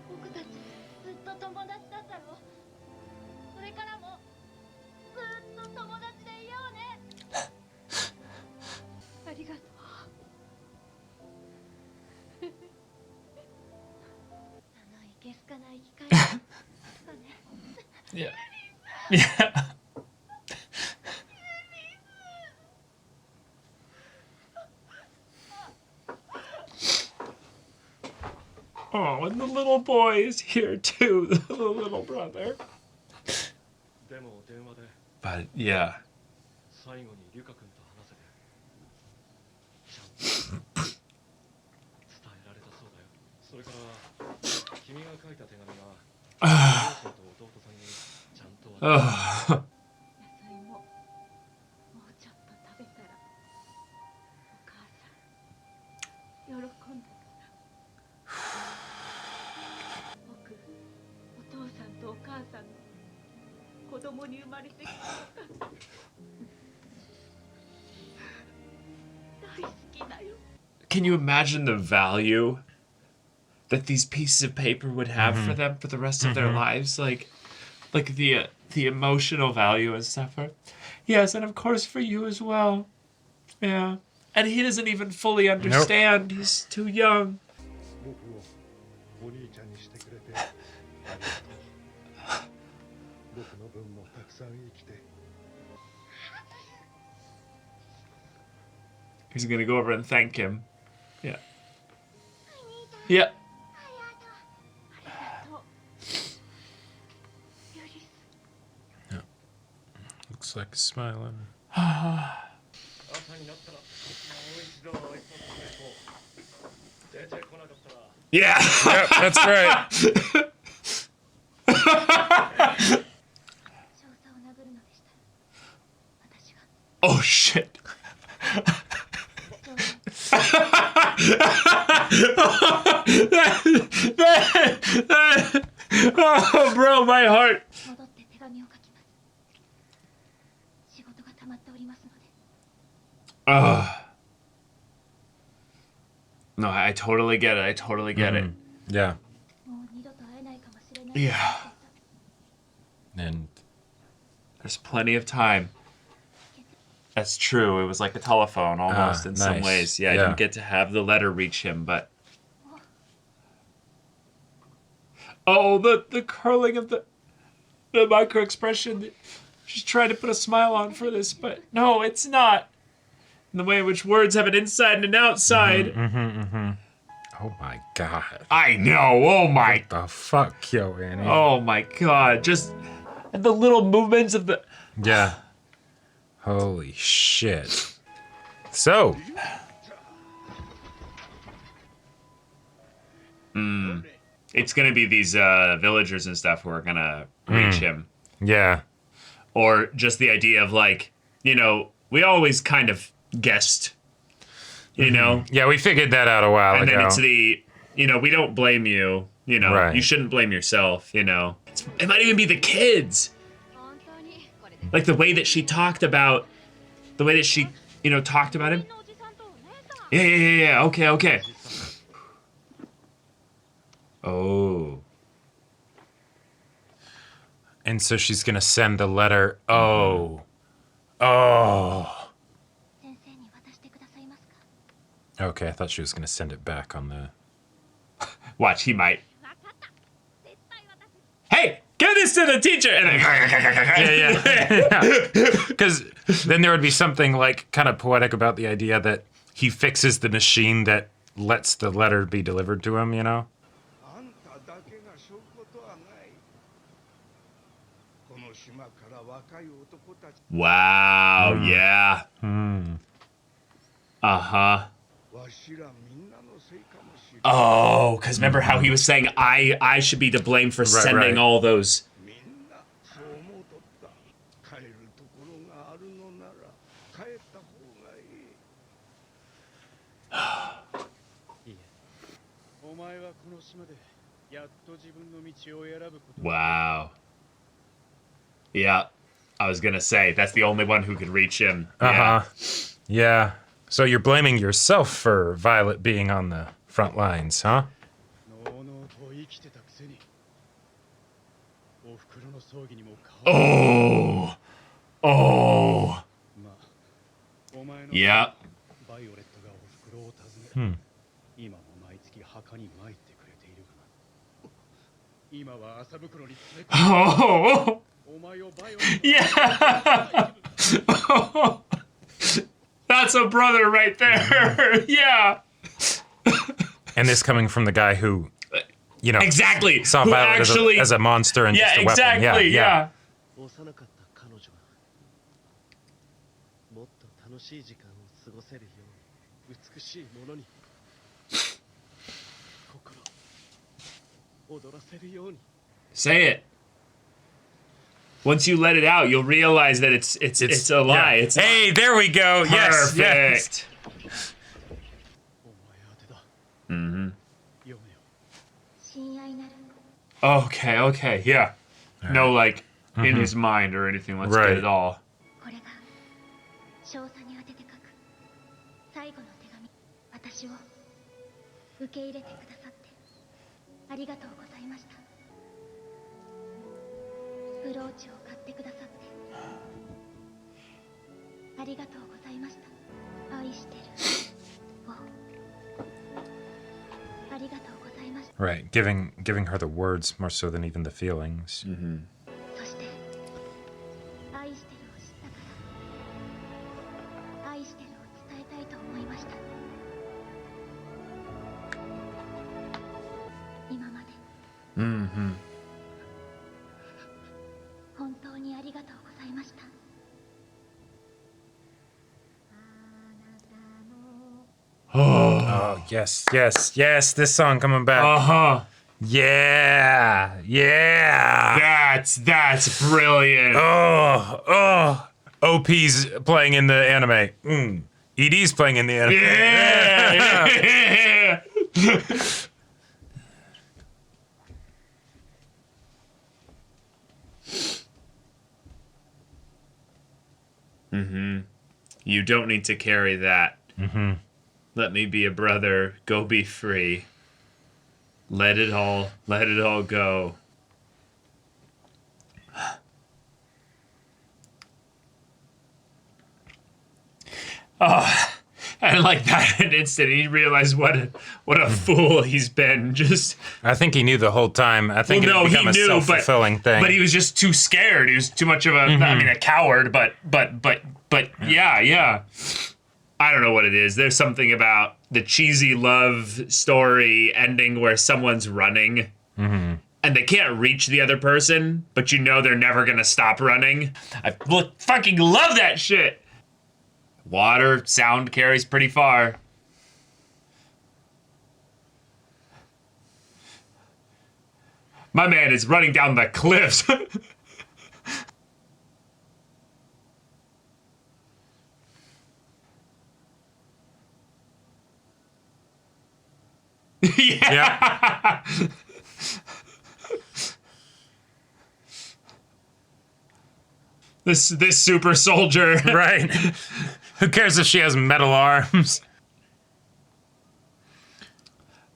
僕たちずっと友達だったろそれからもずっと友達でいようねありがとういけすかない機会だね Yeah. Yeah. Oh, and the little boy is here too, the little brother. でも電話で But yeah. 最後にリュカ君と話せてちゃんと伝えられたそうだよそれから君が書いた手紙が両親と弟さんにちゃんと渡った Ugh. 野菜ももうちょっと食べたらお母さん喜んだから僕お父さんとお母さんの子供に生まれてきてよかった大好きだよ Can you imagine the value that these pieces of paper would have for them for the rest of their lives? Like the emotional value and stuff. Yes, and of course for you as well. Yeah. And he doesn't even fully understand. He's too young. 僕をお兄ちゃんにしてくれてありがとう僕の分もたくさん生きて He's gonna go over and thank him. Yeah. Yeah. ありがとうユリス Looks like he's smiling. 朝になったらもう一度挨拶でこう出てこなかったら Yeah. Yep, that's right. 少佐を殴るのでしたら私が Oh shit. 少佐 Oh, bro, my heart. 戻って手紙を書きます仕事が溜まっておりますので No, I totally get it. I totally get it. Yeah. もう二度と会えないかもしれない Yeah. And There's plenty of time. That's true. It was like a telephone almost in some nice. ways. Yeah, I Yeah. didn't get to have the letter reach him, but... Oh, the curling of the micro expression. She's trying to put a smile on for this, but no, it's not. And the way in which words have an inside and an outside. oh my god. I know. Oh my. The fuck, yo, Annie. Oh my god. Just and the little movements of the. Yeah. Holy shit. So. It's gonna be these villagers and stuff who are gonna reach him, Yeah. or just the idea of like, you know, we always kind of guessed, you know, Yeah, we figured that out a while and ago. then it's the, you know, we don't blame you, you know, Right. you shouldn't blame yourself, you know. It might even be the kids, 本当にこれで like the way that she talked about, the way that she, you know, talked about him. のおじさんとお姉さん Yeah. Okay. Oh. And so she's gonna send the letter. Oh. Oh. 先生に渡してくださいますか Okay, I thought she was gonna send it back on the. Watch, he might. 分かった絶対渡す Hey, give this to the teacher. And then, Yeah. Because then there would be something like kind of poetic about the idea that he fixes the machine that lets the letter be delivered to him, you know? あんただけが背負うことはないこの島から若い男たち wow, yeah. Uh-huh. わしらみんなのせいかもしれない Oh, because remember how he was saying I should be to blame for Right, sending right. all those. みんなそう思うとった帰るところがあるのなら帰った方がいいいいえお前はこの島でやっと自分の道を選ぶこと Wow. Yeah. I was gonna say, that's the only one who could reach him. Yeah. Yeah. So you're blaming yourself for Violet being on the front lines, huh? のうのうと生きてたくせにおふくろの葬儀にも顔 Oh. Oh. まあお前の Yeah. バイオレットがおふくろを訪ねる、今も毎月墓に参ってくれているがな今は麻袋に詰め込 Oh. むお前をバイオレット Yeah. That's a brother right there. Yeah. And this coming from the guy who, you know, Exactly. saw Who Violet actually. as a monster and Yeah, just a weapon. exactly. Yeah. 幼かった彼女がもっと楽しい時間を過ごせるように美しいものに心踊らせるように Say it. Once you let it out, you'll realize that it's a lie. Yeah. It's Hey, there we go. Yes, yes. perfect. お前宛てだ Mm-hmm. 読めよ親愛なる Okay. Yeah. No, like in his mind or anything. Let's Right. get it all. これが少佐に宛てて書く最後の手紙私を受け入れてくださってありがとうございましたブローチを買ってくださってありがとうございました愛してるをありがとうございました Right. Giving her the words more so than even the feelings. そして愛してるを知ったから愛してるを伝えたいと思いま Mm-hmm. 本当にありがとうございました。 Oh, yes, yes, yes. This song coming back. Uh-huh. Yeah, yeah. That's brilliant. Oh. OP's playing in the anime. ED's playing in the anime. Yeah. Mm-hmm. You don't need to carry that. Mm-hmm. Let me be a brother. Go be free. Let it all go. Oh, and like that instant, he realized what a fool he's been. Just I think he knew the whole time. I think it became a self-fulfilling thing. But he was just too scared. He was too much of a, I mean, a coward. But yeah. I don't know what it is. There's something about the cheesy love story ending where someone's running and they can't reach the other person, but you know they're never gonna stop running. I fucking love that shit. Water sound carries pretty far. My man is running down the cliffs. Yeah. This super soldier. Right. Who cares if she has metal arms?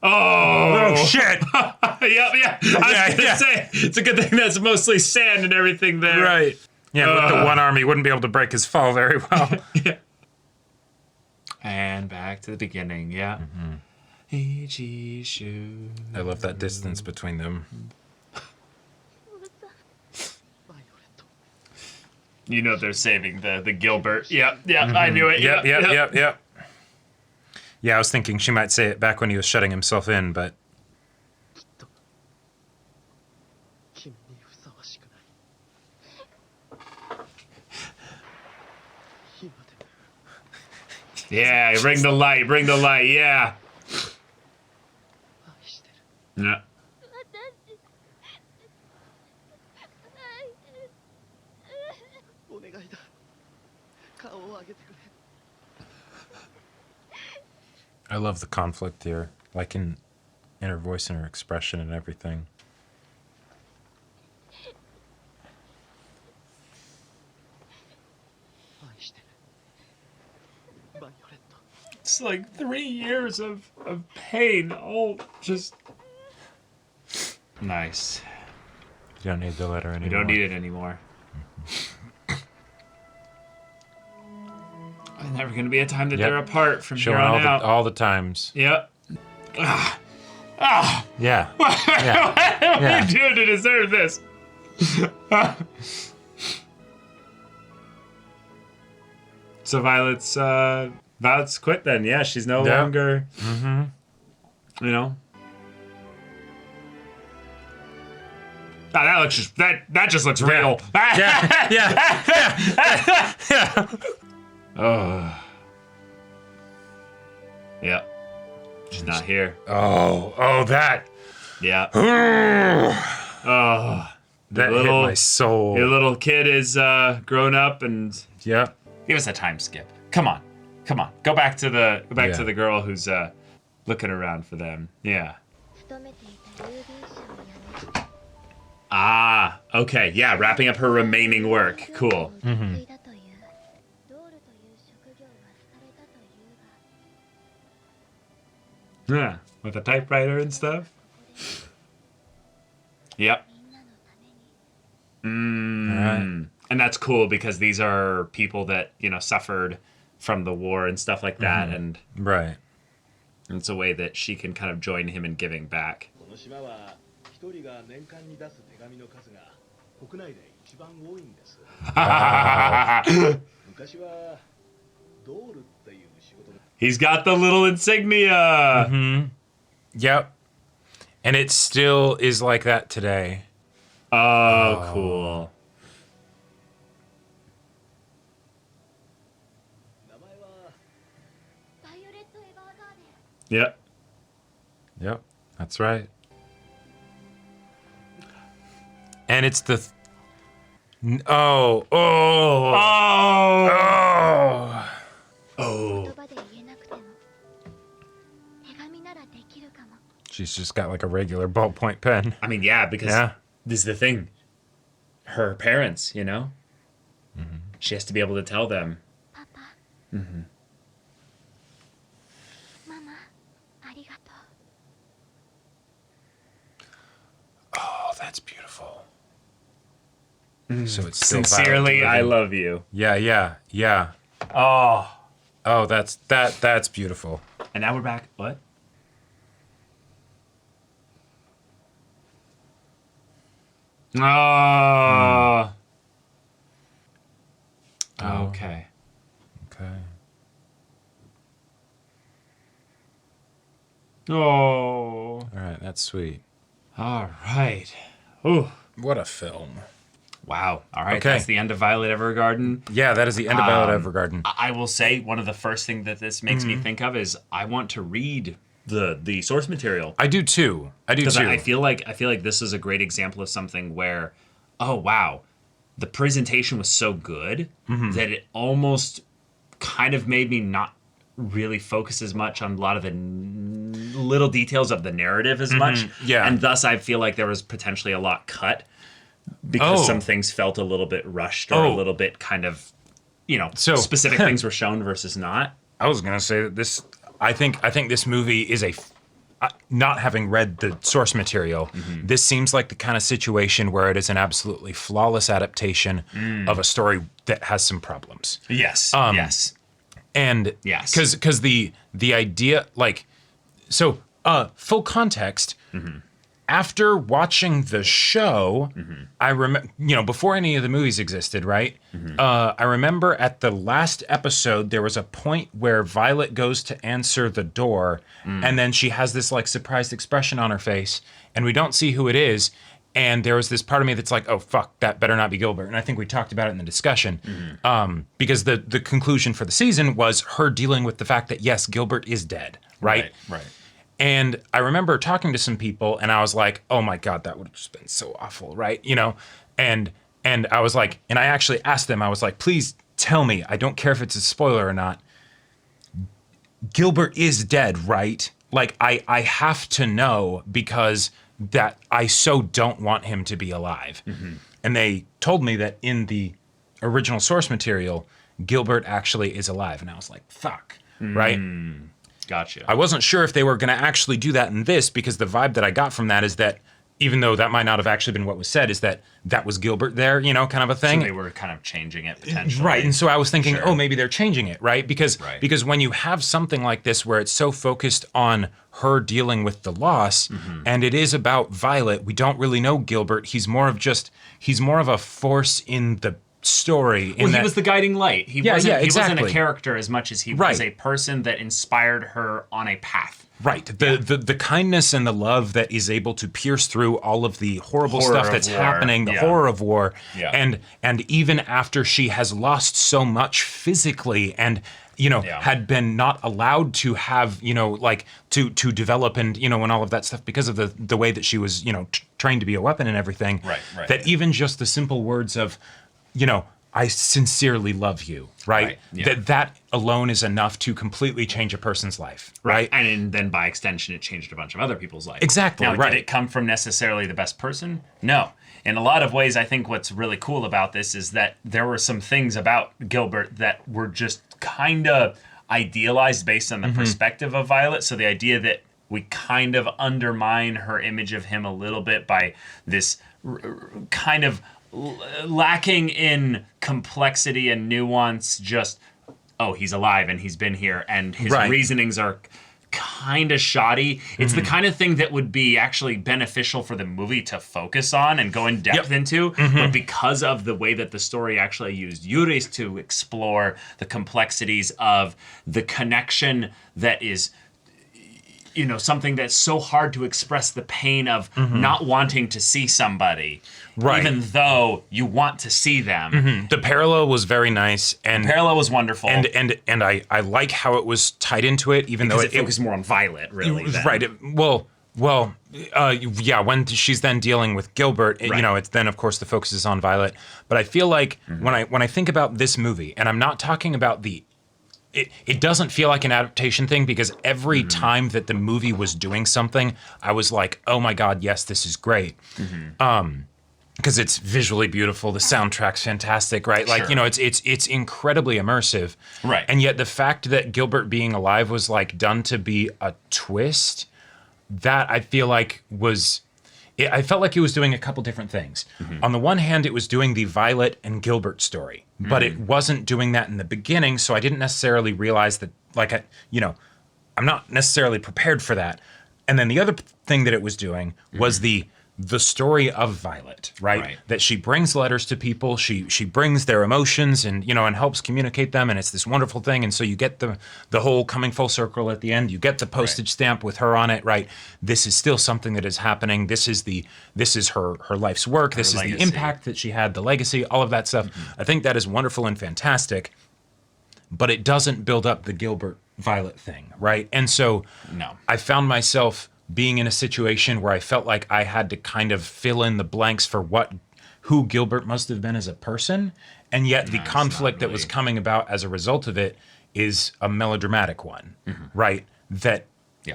Oh shit. Yep, yeah. I was gonna say, it's a good thing that's mostly sand and everything there. Right. Yeah, with the one arm, he wouldn't be able to break his fall very well. Yeah. And back to the beginning, yeah. I love that distance between them. You know they're saving the Gilbert. Yep, I knew it. Yep. Yeah, I was thinking she might say it back when he was shutting himself in, but... Yeah, bring the light, yeah. Yeah. I love the conflict here, like in her voice and her expression and everything. It's like 3 years of pain, all just... Nice. You don't need the letter anymore. You don't need it anymore. There's never going to be a time that they're apart from showing here on out. all the times. Yep. Yeah. Yeah. What are we doing to deserve this? So Violet's quit then. Yeah, she's no longer, you know. Oh, that just looks real. Yeah. Oh. Yep. She's not here. Oh, that. Yeah. Oh. That hit my soul. Your little kid is grown up and... Yeah. Give us a time skip. Come on. Go back to the girl who's looking around for them. Yeah. Ah, okay. Yeah, wrapping up her remaining work. Cool. Yeah, with a typewriter and stuff. Yep. And that's cool because these are people that, you know, suffered from the war and stuff like that, and it's a way that she can kind of join him in giving back. He's got the little insignia. Yep. And it still is like that today. Oh, cool. Violet Evergarden. Yep. Yep, that's right. And it's the... oh. Oh. 言葉で言えなくても手紙ならできるかも。 She's just got like a regular ballpoint pen. I mean, yeah, because Yeah. this is the thing. Her parents, you know? She has to be able to tell them. パパ。ママ、ありがとう。 Oh, that's beautiful. So it's still Sincerely, valid. I love you. Yeah. Oh. Oh, that's beautiful. And now we're back. What? Oh. Okay. Okay. Oh. All right, that's sweet. All right. Ooh. What a film. Wow. All right. Okay. That's the end of Violet Evergarden. Yeah, that is the end of Violet Evergarden. I will say one of the first things that this makes me think of is I want to read the source material. I do too. Because I feel like this is a great example of something where, oh wow, the presentation was so good that it almost kind of made me not really focus as much on a lot of the little details of the narrative as much. Yeah. And thus I feel like there was potentially a lot cut because some things felt a little bit rushed or a little bit kind of, specific things were shown versus not. I was gonna say that this. I think this movie is not having read the source material. This seems like the kind of situation where it is an absolutely flawless adaptation of a story that has some problems. Yes. Yes. And Yes. because the idea, full context. After watching the show, I remember, before any of the movies existed, right? I remember at the last episode, there was a point where Violet goes to answer the door, and then she has this like surprised expression on her face, and we don't see who it is. And there was this part of me that's like, oh, fuck, that better not be Gilbert. And I think we talked about it in the discussion. Because the conclusion for the season was her dealing with the fact that, yes, Gilbert is dead, right? Right. And I remember talking to some people, and I was like, "Oh my God, that would have just been so awful, right?" And I was like, and I actually asked them, I was like, "Please tell me. I don't care if it's a spoiler or not. Gilbert is dead, right? Like, I have to know because that I so don't want him to be alive." And they told me that in the original source material, Gilbert actually is alive, and I was like, "Fuck," right? Gotcha. I wasn't sure if they were going to actually do that in this because the vibe that I got from that is that even though that might not have actually been what was said, is that was Gilbert there, kind of a thing. So they were kind of changing it potentially. Right. And so I was thinking, Sure. oh, maybe they're changing it, right? Because when you have something like this where it's so focused on her dealing with the loss and it is about Violet, we don't really know Gilbert. He's more of a force in the story. Well, he was the guiding light. He wasn't exactly. a character as much as he was a person that inspired her on a path. Right. The kindness and the love that is able to pierce through all of the horrible stuff that's happening, the horror of war. Yeah. And even after she has lost so much physically and had been not allowed to have, to develop and, and all of that stuff because of the way that she was, trained to be a weapon and everything. Right. That even just the simple words of, I sincerely love you, right? That alone is enough to completely change a person's life, right? And then by extension, it changed a bunch of other people's lives. Exactly, Now, right. did it come from necessarily the best person? No. In a lot of ways, I think what's really cool about this is that there were some things about Gilbert that were just kind of idealized based on the perspective of Violet. So the idea that we kind of undermine her image of him a little bit by this kind of lacking in complexity and nuance, just, oh, he's alive and he's been here and his reasonings are kind of shoddy. It's the kind of thing that would be actually beneficial for the movie to focus on and go in depth into, but because of the way that the story actually used Yuris to explore the complexities of the connection that is something that's so hard to express the pain of not wanting to see somebody, Right. even though you want to see them. The parallel was very nice, and Parallel was wonderful. and I like how it was tied into it, even because though it focused more on Violet, really. Then. Right. Yeah. When she's then dealing with Gilbert, it's then of course the focus is on Violet. But I feel like when I think about this movie, and I'm not talking about it doesn't feel like an adaptation thing, because every time that the movie was doing something, I was like, oh my God, yes, this is great. Because it's visually beautiful, the soundtrack's fantastic, right? Like, it's incredibly immersive. Right. And yet the fact that Gilbert being alive was like done to be a twist, that I feel like I felt like it was doing a couple different things. On the one hand, it was doing the Violet and Gilbert story, but it wasn't doing that in the beginning, so I didn't necessarily realize that, I'm not necessarily prepared for that. And then the other thing that it was doing was the story of Violet, right? That she brings letters to people, she brings their emotions and and helps communicate them, and it's this wonderful thing. And so you get the whole coming full circle at the end. You get the postage stamp with her on it, right? This is still something that is happening. This is her life's work. This is the impact that she had, the legacy, all of that stuff. I think that is wonderful and fantastic, but it doesn't build up the Gilbert Violet thing, right? And so I found myself being in a situation where I felt like I had to kind of fill in the blanks for who Gilbert must have been as a person, and yet the conflict that was coming about as a result of it is a melodramatic one, right? That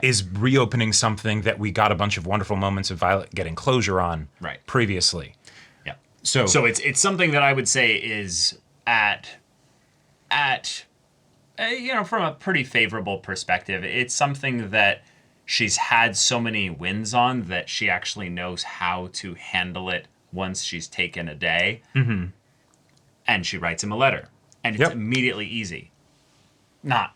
is reopening something that we got a bunch of wonderful moments of Violet getting closure on previously. Yeah. So it's something that I would say is at from a pretty favorable perspective. It's something that she's had so many wins on that she actually knows how to handle it once she's taken a day. And she writes him a letter, and it's immediately easy. Not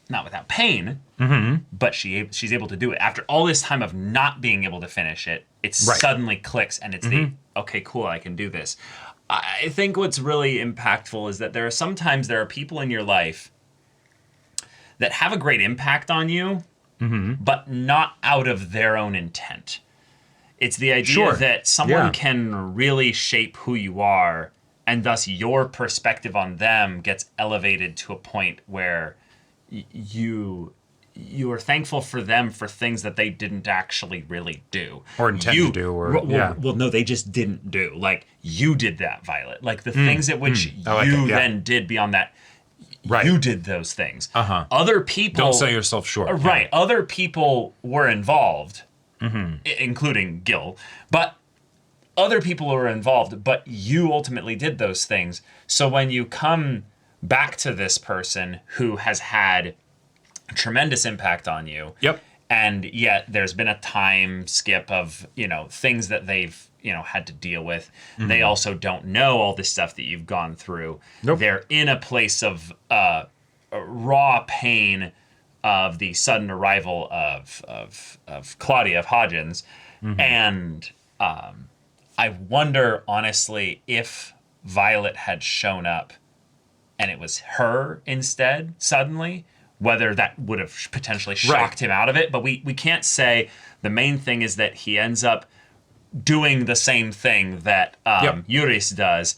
without pain, but she's able to do it. After all this time of not being able to finish it, it suddenly clicks, and it's okay, cool, I can do this. I think what's really impactful is that there are people in your life that have a great impact on you, but not out of their own intent. It's the idea that someone can really shape who you are, and thus your perspective on them gets elevated to a point where you are thankful for them for things that they didn't actually really do. Or intend to do. Well, no, they just didn't do. Like, you did that, Violet. Like, the things at which you then did beyond that. Right. You did those things. Other people... Don't sell yourself short. Right. Other people were involved, including Gil, but other people were involved, but you ultimately did those things. So when you come back to this person who has had a tremendous impact on you, and yet there's been a time skip of, things that they've had to deal with. They also don't know all this stuff that you've gone through. They're in a place of raw pain of the sudden arrival of Claudia, of Hodgins. And I wonder, honestly, if Violet had shown up and it was her instead, suddenly, whether that would have potentially shocked him out of it. But we can't say. The main thing is that he ends up doing the same thing that Yuris does,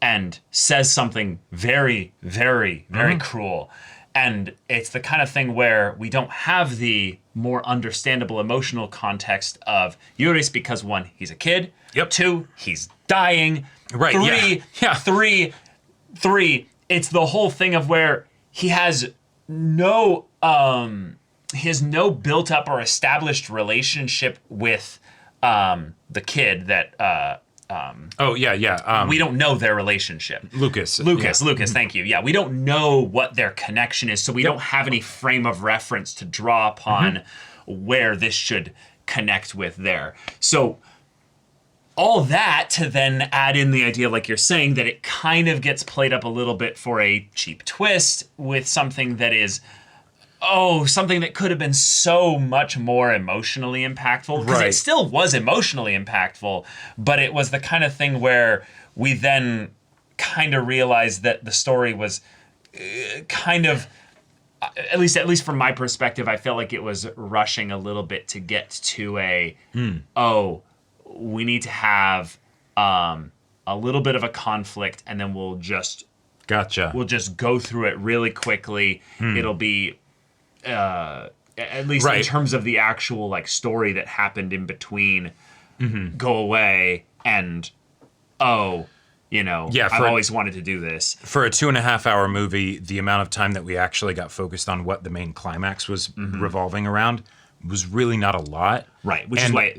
and says something very, very, very cruel. And it's the kind of thing where we don't have the more understandable emotional context of Yuris because, one, he's a kid. Two, he's dying. Three, it's the whole thing of where he has no built up or established relationship with the kid that we don't know their relationship. Lucas, thank you. Yeah, we don't know what their connection is, so we don't have any frame of reference to draw upon where this should connect with there. So all that to then add in the idea, like you're saying, that it kind of gets played up a little bit for a cheap twist with something that is something that could have been so much more emotionally impactful. Because it still was emotionally impactful, but it was the kind of thing where we then kind of realized that the story was kind of at least from my perspective, I felt like it was rushing a little bit to get to we need to have a little bit of a conflict, and then we'll just go through it really quickly. It'll be at least in terms of the actual like story that happened in between, go away and I've always wanted to do this. For a 2.5-hour movie, the amount of time that we actually got focused on what the main climax was revolving around was really not a lot. Right, which is why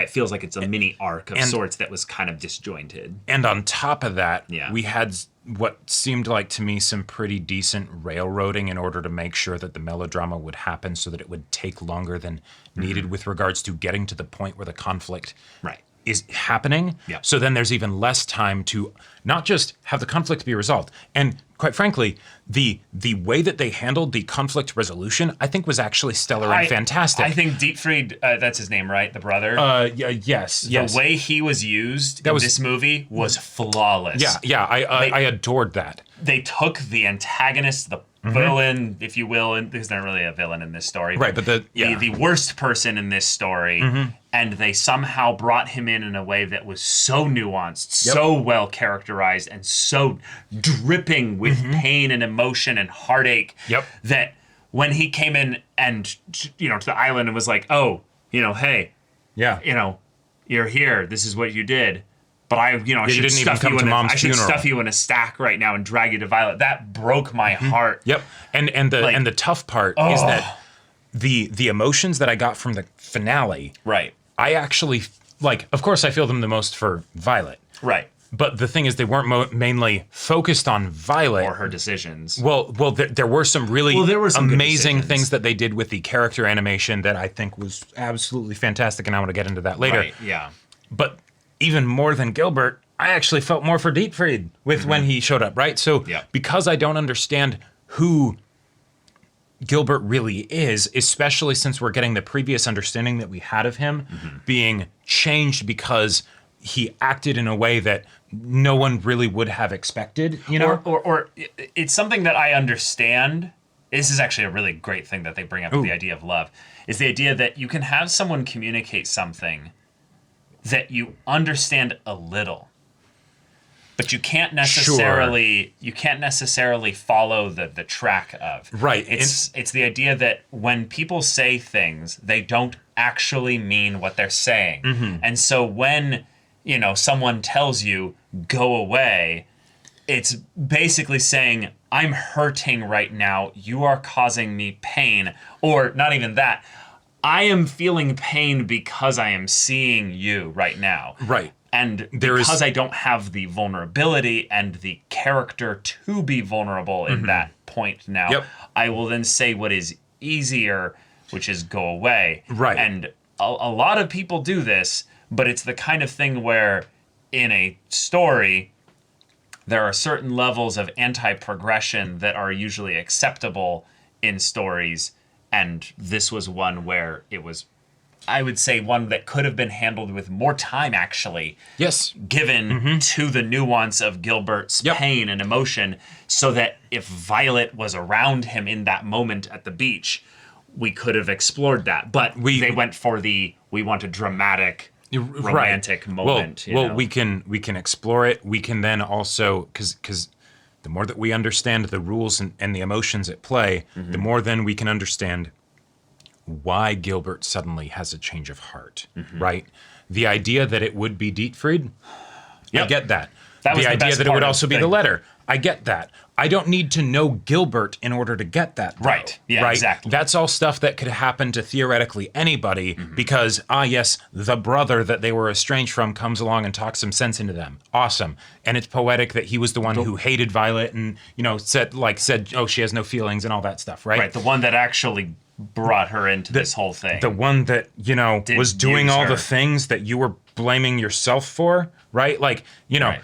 it feels like it's a mini arc of sorts that was kind of disjointed. And on top of that, we had what seemed like to me some pretty decent railroading in order to make sure that the melodrama would happen so that it would take longer than needed with regards to getting to the point where the conflict is happening. Yep. So then there's even less time to not just have the conflict be resolved. And quite frankly, the way that they handled the conflict resolution, I think was actually stellar and fantastic. I think Dietfried, that's his name, right? The brother? Yes. The way he was used in this movie was flawless. I adored that. They took the antagonist, the villain, if you will, and there's not really a villain in this story. Right, but the worst person in this story, and they somehow brought him in a way that was so nuanced, so well characterized, and so dripping with pain and emotion and heartache that when he came in and to the island and was like, hey, you're here, this is what you did. But I should stuff you in a stack right now and drag you to Violet. That broke my heart. Yep. And the tough part is that the emotions that I got from the finale. Right. I actually of course I feel them the most for Violet. Right. But the thing is, they weren't mainly focused on Violet or her decisions. Well, there were some really amazing things that they did with the character animation that I think was absolutely fantastic, and I want to get into that later. Right. Yeah. But even more than Gilbert, I actually felt more for Dietfried with when he showed up, right? So because I don't understand who Gilbert really is, especially since we're getting the previous understanding that we had of him being changed because he acted in a way that no one really would have expected, Or it's something that I understand. This is actually a really great thing that they bring up with the idea of love, is the idea that you can have someone communicate something that you understand a little, but you can't necessarily follow the track of. Right. It's the idea that when people say things, they don't actually mean what they're saying. And so when someone tells you go away, it's basically saying, I'm hurting right now, you are causing me pain. Or not even that, I am feeling pain because I am seeing you right now. Right. And because I don't have the vulnerability and the character to be vulnerable in that point now, I will then say what is easier, which is go away. Right. And a lot of people do this, but it's the kind of thing where in a story, there are certain levels of anti-progression that are usually acceptable in stories. And this was one where it was, I would say, one that could have been handled with more time, actually. Yes. Given to the nuance of Gilbert's pain and emotion, so that if Violet was around him in that moment at the beach, we could have explored that. But they went for we want a dramatic, romantic moment. Well, we can explore it. We can then also, because the more that we understand the rules and the emotions at play, the more then we can understand why Gilbert suddenly has a change of heart, right? The idea that it would be Dietfried, I get that. The idea that it would also be the letter, I get that. I don't need to know Gilbert in order to get that, though, right? Yeah, right? Exactly. That's all stuff that could happen to theoretically anybody because, yes, the brother that they were estranged from comes along and talks some sense into them. Awesome. And it's poetic that he was the one who hated Violet and, said, oh, she has no feelings and all that stuff, right? Right, the one that actually brought her into this whole thing. The one that, was doing all the things that you were blaming yourself for, right?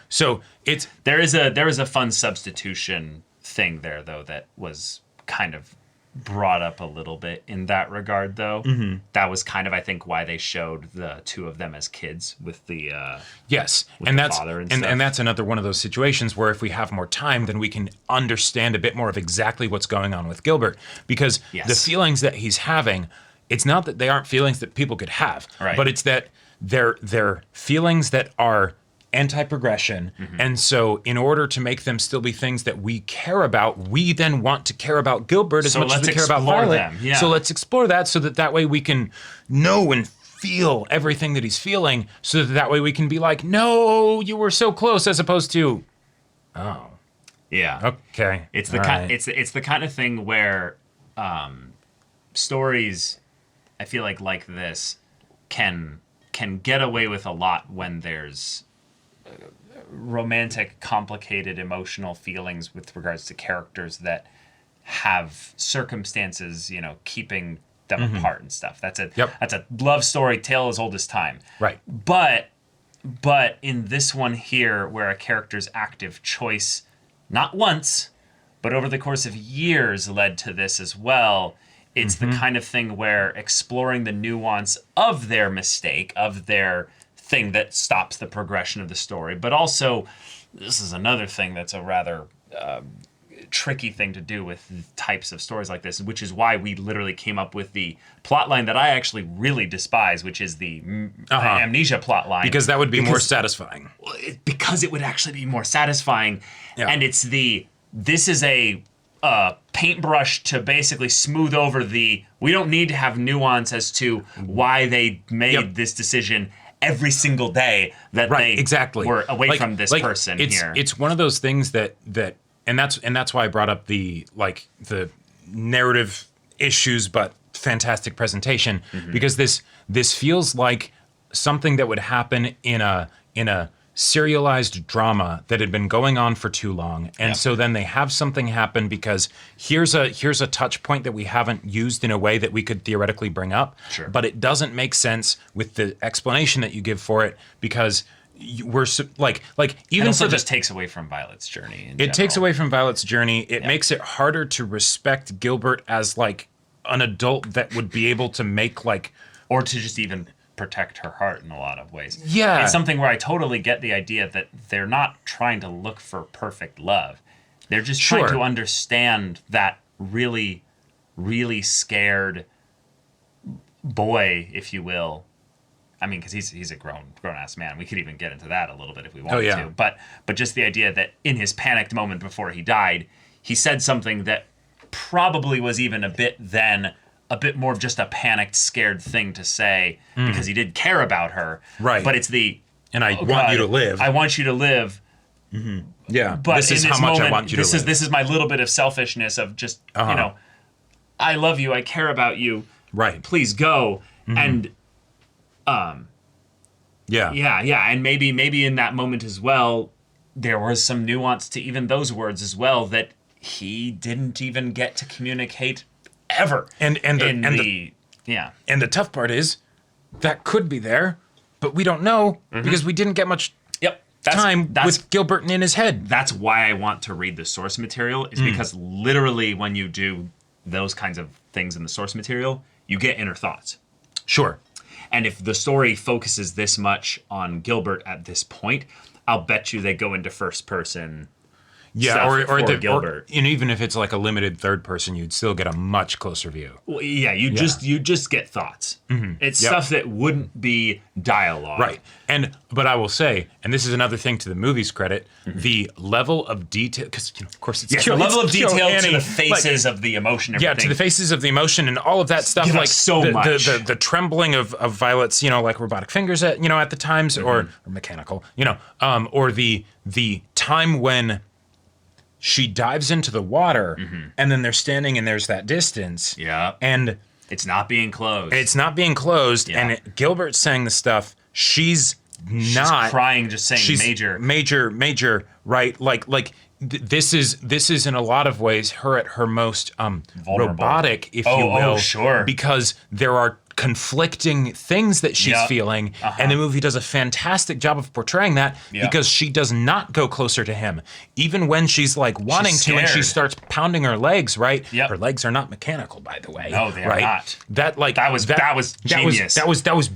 So it's... There is a fun substitution thing there, though, that was kind of brought up a little bit in that regard, though. Mm-hmm. That was kind of, I think, why they showed the two of them as kids with the yes, with and the that's father and that's another one of those situations where if we have more time, then we can understand a bit more of exactly what's going on with Gilbert, because the feelings that he's having, it's not that they aren't feelings that people could have, right, but it's that they're feelings that are anti-progression, and so in order to make them still be things that we care about, we then want to care about Gilbert as much as we care about Violet. Yeah. So let's explore that, so that way we can know and feel everything that he's feeling, so that way we can be like, no, you were so close, as opposed to, oh, yeah, okay, it's the it's the kind of thing where stories, I feel like this can get away with a lot when there's romantic, complicated, emotional feelings with regards to characters that have circumstances, keeping them apart and stuff. That's a love story, tale as old as time. Right. But in this one here, where a character's active choice, not once, but over the course of years, led to this as well, it's the kind of thing where exploring the nuance of their mistake, of their thing that stops the progression of the story. But also, this is another thing that's a rather tricky thing to do with types of stories like this, which is why we literally came up with the plot line that I actually really despise, which is the amnesia plot line. Because that would be more satisfying. Because it would actually be more satisfying. Yeah. And it's this is a paintbrush to basically smooth over we don't need to have nuance as to why they made this decision every single day that they were away from this person here. It's one of those things that and that's why I brought up the narrative issues, but fantastic presentation, because this feels like something that would happen in a serialized drama that had been going on for too long, and so then they have something happen because here's a touch point that we haven't used in a way that we could theoretically bring up, but it doesn't make sense with the explanation that you give for it, because we're like even also just takes away from Violet's journey. It takes away from Violet's journey. It makes it harder to respect Gilbert as like an adult that would be able to make or to just even protect her heart in a lot of ways. Yeah. It's something where I totally get the idea that they're not trying to look for perfect love. They're just trying to understand that really, really scared boy, if you will. I mean, because he's a grown-ass man. We could even get into that a little bit if we wanted to. But just the idea that in his panicked moment before he died, he said something that probably was even a bit more of just a panicked, scared thing to say, because he did care about her. Right. But it's and I want you to live. I want you to live. Mm-hmm. Yeah. But this is how much I want you to live. This is my little bit of selfishness of just, I love you. I care about you. Right. Please go. And, and maybe in that moment as well, there was some nuance to even those words as well that he didn't even get to communicate ever. And the tough part is that could be there, but we don't know because we didn't get much time with Gilbert in his head. That's why I want to read the source material, is because literally when you do those kinds of things in the source material, you get inner thoughts. Sure. And if the story focuses this much on Gilbert at this point, I'll bet you they go into first person. Yeah, or Gilbert. And even if it's like a limited third person, you'd still get a much closer view. Well, you just get thoughts. It's stuff that wouldn't be dialogue. Right. But I will say, and this is another thing to the movie's credit, the level of detail, because of course it's the level of detail to the faces of the emotion. Yeah, to the faces of the emotion and all of that stuff. Like so much. The trembling of Violet's, like robotic fingers at the times, or mechanical, or the time when she dives into the water, and then they're standing and there's that distance. Yeah. And it's not being closed. Yeah. And Gilbert's saying the stuff. She's not crying, just saying major, right? This is in a lot of ways her at her most robotic, if you will. Oh, sure. Because there are conflicting things that she's feeling, and the movie does a fantastic job of portraying that because she does not go closer to him, even when she's like wanting to, and she starts pounding her legs. Right, her legs are not mechanical, by the way. No, they are not. That was genius. That was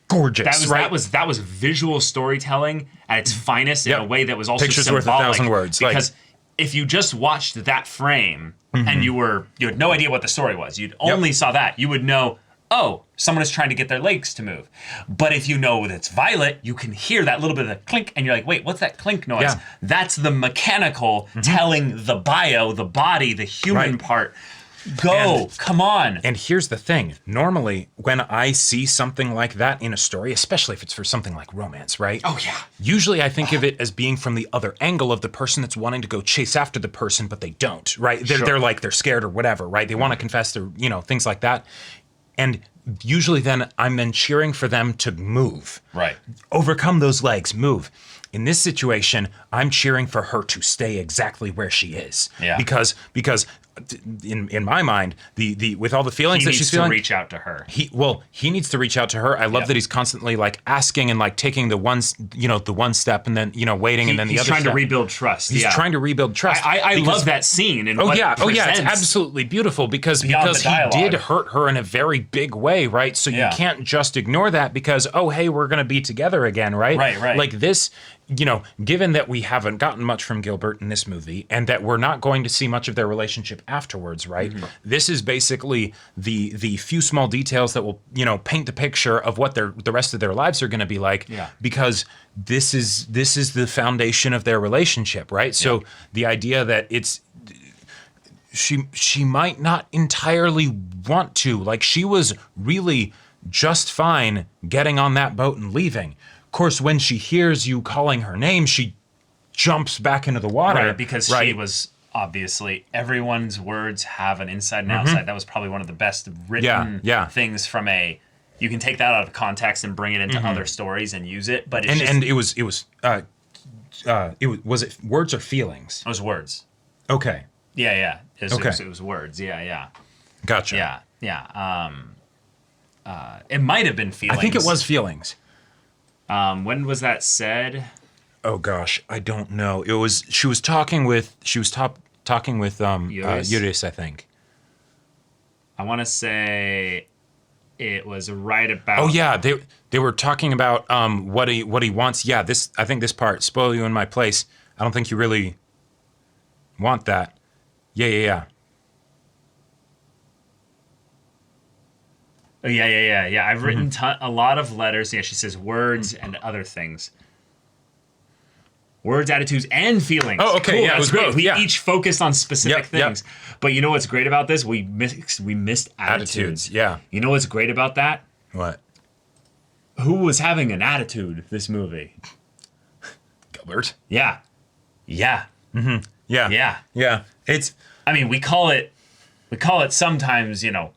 gorgeous. That was visual storytelling at its finest in a way that was also pictures symbolic. worth 1,000 words. Because if you just watched that frame and you had no idea what the story was, you'd only saw that, you would know, oh, someone is trying to get their legs to move. But if you know that it's Violet, you can hear that little bit of the clink, and you're like, wait, what's that clink noise? Yeah. That's the mechanical telling the bio, the body, the human part. Come on. And here's the thing. Normally, when I see something like that in a story, especially if it's for something like romance, right? Oh, yeah. Usually I think of it as being from the other angle of the person that's wanting to go chase after the person, but they don't, right? They're like, they're scared or whatever, right? They want to confess to, things like that. And usually then I'm then cheering for them to move. Right. Overcome those legs, move. In this situation, I'm cheering for her to stay exactly where she is. Yeah. Because in my mind, the with all the feelings that she's feeling, he needs to reach out to her. He needs to reach out to her. I love that he's constantly like asking and like taking the one step and then waiting and then the other. He's trying step. to rebuild trust. He's trying to rebuild trust. I love that scene. And it's absolutely beautiful because he did hurt her in a very big way, right? So you can't just ignore that because hey, we're gonna be together again, right? Right. Like this. Given that we haven't gotten much from Gilbert in this movie and that we're not going to see much of their relationship afterwards, right? Mm-hmm. This is basically the few small details that will, paint the picture of what the rest of their lives are going to be like because this is the foundation of their relationship, right? So the idea that she might not entirely want to, like she was really just fine getting on that boat and leaving. Of course, when she hears you calling her name, she jumps back into the water. Right, because she was obviously, everyone's words have an inside and outside. That was probably one of the best written things from you can take that out of context and bring it into other stories and use it. But it's was it words or feelings? It was words. Okay. Yeah. It was words. Yeah. Gotcha. Yeah. It might have been feelings. I think it was feelings. When was that said? Oh gosh, I don't know. It was she was talking with Yuris, I think. I want to say it was right about. Oh yeah, they were talking about what he wants. Yeah, I think this part, spoil you in my place. I don't think you really want that. Yeah. Oh, yeah. I've written a lot of letters. Yeah, she says words and other things. Words, attitudes, and feelings. Oh, okay. Cool, Yeah, it was great. both. We each focused on specific things. But you know what's great about this? We missed attitudes. Yeah. You know what's great about that? What? Who was having an attitude this movie? Gilbert. Yeah. Mm-hmm. Yeah. I mean, we call it sometimes, little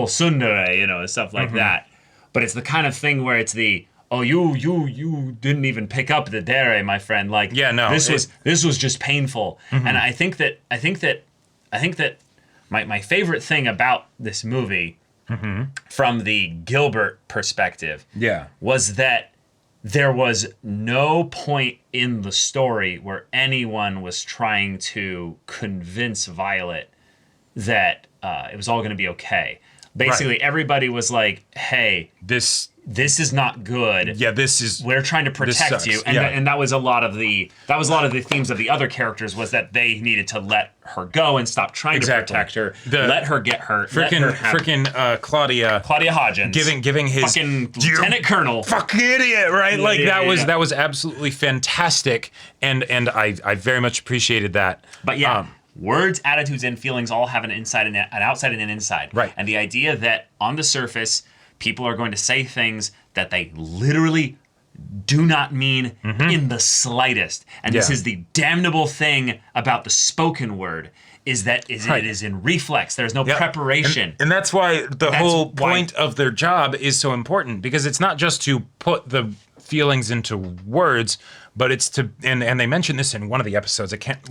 tsundere, and stuff like that. But it's the kind of thing where it's you didn't even pick up the dere, my friend. Like, this was just painful. And I think that my favorite thing about this movie from the Gilbert perspective was that there was no point in the story where anyone was trying to convince Violet that it was all going to be okay. Basically, everybody was like, "Hey, this is not good. Yeah, we're trying to protect you." And that was a lot of the themes of the other characters was that they needed to let her go and stop trying to protect her, let her get hurt. Freaking Claudia Hodgins giving his fucking lieutenant colonel fucking idiot, right? That was absolutely fantastic, and I very much appreciated that. But words, attitudes, and feelings all have an inside and an outside and an inside. Right. And the idea that on the surface, people are going to say things that they literally do not mean in the slightest. And this is the damnable thing about the spoken word is that it is in reflex. There's no preparation. And that's why the whole point of their job is so important, because it's not just to put the feelings into words, but it's to and they mentioned this in one of the episodes. I can't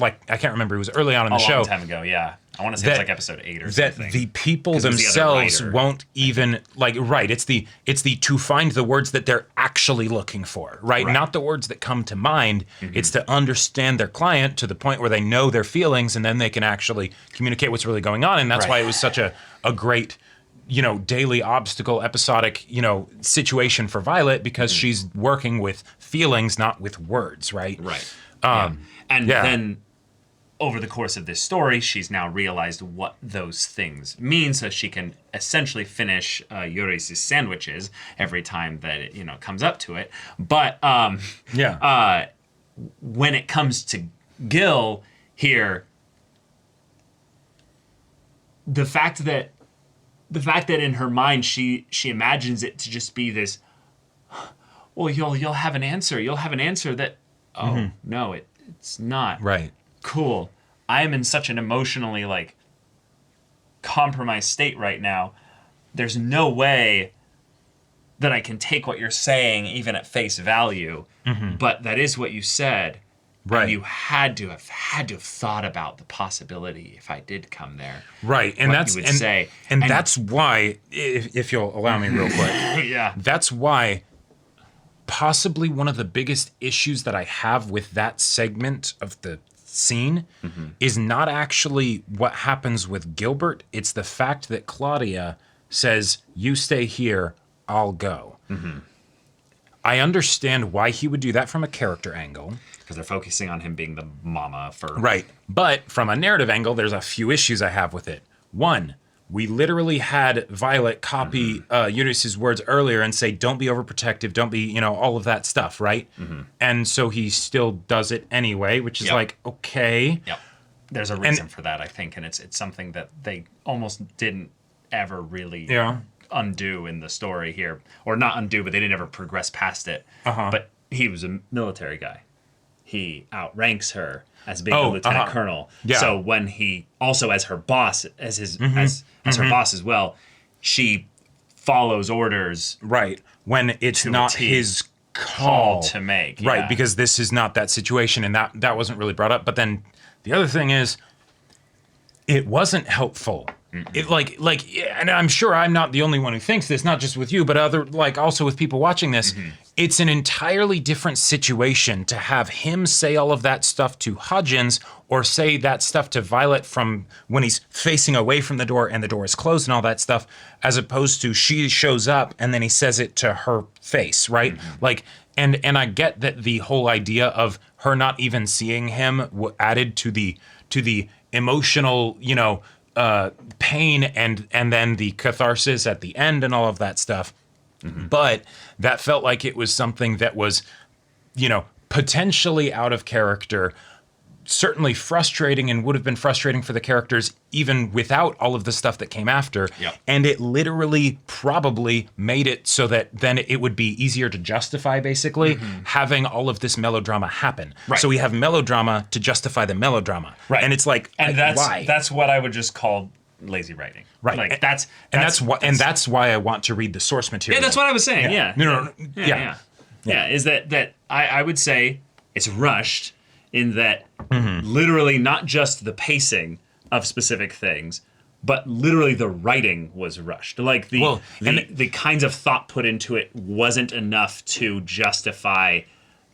remember. It was early on in the show. A long time ago, yeah. I want to say it's like episode 8 or something. That the people themselves won't even It's the to find the words that they're actually looking for, right? Not the words that come to mind. It's to understand their client to the point where they know their feelings, and then they can actually communicate what's really going on. And that's why it was such a great, daily obstacle, episodic, situation for Violet, because she's working with feelings, not with words, right? Right. Then over the course of this story, she's now realized what those things mean, so she can essentially finish Yuri's sandwiches every time that it, comes up to it. But when it comes to Gil here, the fact that in her mind she imagines it to just be this, well, you'll have an answer. You'll have an answer that, no, it's not. Right. Cool. I am in such an emotionally compromised state right now. There's no way that I can take what you're saying even at face value. But that is what you said. Right. And you had to have thought about the possibility if I did come there. Right. And that's you would say. And that's why, if you'll allow me real quick. Yeah. That's why possibly one of the biggest issues that I have with that segment of the scene is not actually what happens with Gilbert. It's the fact that Claudia says, "You stay here, I'll go." I understand why he would do that from a character angle. Because they're focusing on him being the mama for... Right. But from a narrative angle, there's a few issues I have with it. One, we literally had Violet copy Eunice's words earlier and say, don't be overprotective, don't be, all of that stuff, right? And so he still does it anyway, which is okay. Yep. There's a reason for that, I think, and it's something that they almost didn't ever really undo in the story here. Or not undo, but they didn't ever progress past it. But he was a military guy. He outranks her as being a lieutenant colonel. Yeah. So when he also as her boss, as his as her boss as well, she follows orders. Right. When it's not his call to make. Right, because this is not that situation, and that wasn't really brought up. But then the other thing is, it wasn't helpful. It and I'm sure I'm not the only one who thinks this, not just with you, but also with people watching this. It's an entirely different situation to have him say all of that stuff to Hudgens or say that stuff to Violet from when he's facing away from the door and the door is closed and all that stuff, as opposed to she shows up and then he says it to her face, right? And I get that the whole idea of her not even seeing him added to the emotional, pain and then the catharsis at the end and all of that stuff. But that felt like it was something that was, potentially out of character, certainly frustrating, and would have been frustrating for the characters even without all of the stuff that came after. And it literally probably made it so that then it would be easier to justify, basically, having all of this melodrama happen. Right. So we have melodrama to justify the melodrama. Right. And it's why? That's what I would just call lazy writing. Right. That's why I want to read the source material. Yeah, that's what I was saying. Yeah. No. Yeah. Is that I would say it's rushed in that literally not just the pacing of specific things, but literally the writing was rushed. The kinds of thought put into it wasn't enough to justify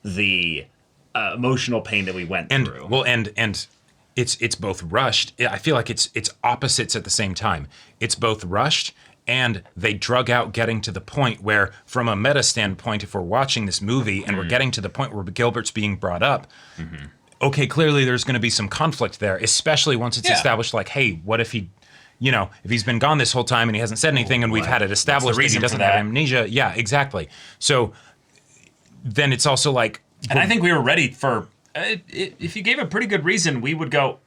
the emotional pain that we went through. Well, and it's both rushed. I feel like it's opposites at the same time. It's both rushed, and they drug out getting to the point where, from a meta standpoint, if we're watching this movie and we're getting to the point where Gilbert's being brought up, okay, clearly there's going to be some conflict there, especially once it's established, hey, what if he, if he's been gone this whole time and he hasn't said anything, and we've had it established that he doesn't have amnesia. Yeah, exactly. So then it's also and I think we were ready for... if you gave a pretty good reason, we would go,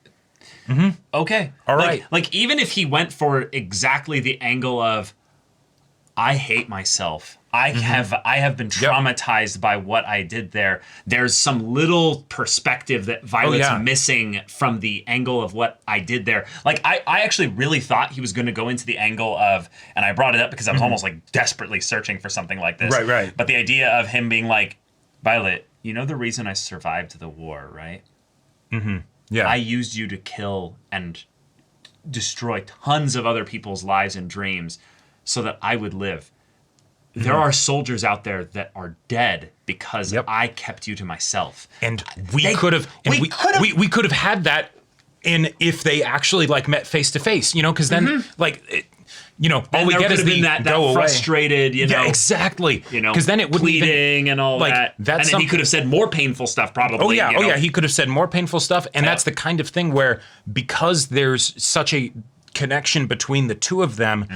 okay. All right. Even if he went for exactly the angle of, I hate myself. I have been traumatized by what I did there. There's some little perspective that Violet's missing from the angle of what I did there. Like, I actually really thought he was going to go into the angle of, and I brought it up because I was almost like desperately searching for something like this. Right. But the idea of him being like, Violet, you know the reason I survived the war, right? Yeah. I used you to kill and destroy tons of other people's lives and dreams so that I would live. There are soldiers out there that are dead because I kept you to myself. And we could have had that if they actually like met face to face, you know, because then all we get is that frustrated, exactly, because then it wouldn't pleading and all like, that. That's and then he could have said more painful stuff, probably. He could have said more painful stuff, and that's the kind of thing where, because there's such a connection between the two of them,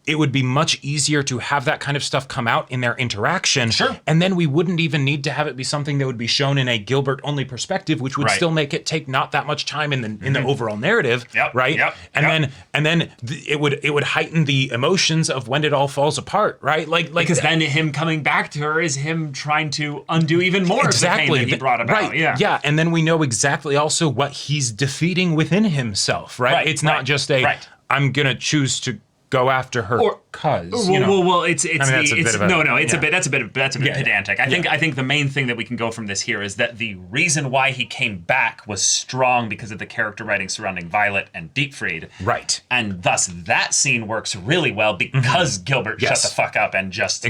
it would be much easier to have that kind of stuff come out in their interaction. Sure. And then we wouldn't even need to have it be something that would be shown in a Gilbert-only perspective, which would still make it take not that much time in the overall narrative, right? And then it would heighten the emotions of when it all falls apart, right? Like because then him coming back to her is him trying to undo even more of the pain that he brought about. Right. Yeah. And then we know exactly also what he's defeating within himself, right? It's not just I'm gonna choose to go after her cause. It's a bit pedantic. I think the main thing that we can go from this here is that the reason why he came back was strong because of the character writing surrounding Violet and Dietfried. Right. And thus that scene works really well because Gilbert shut the fuck up and just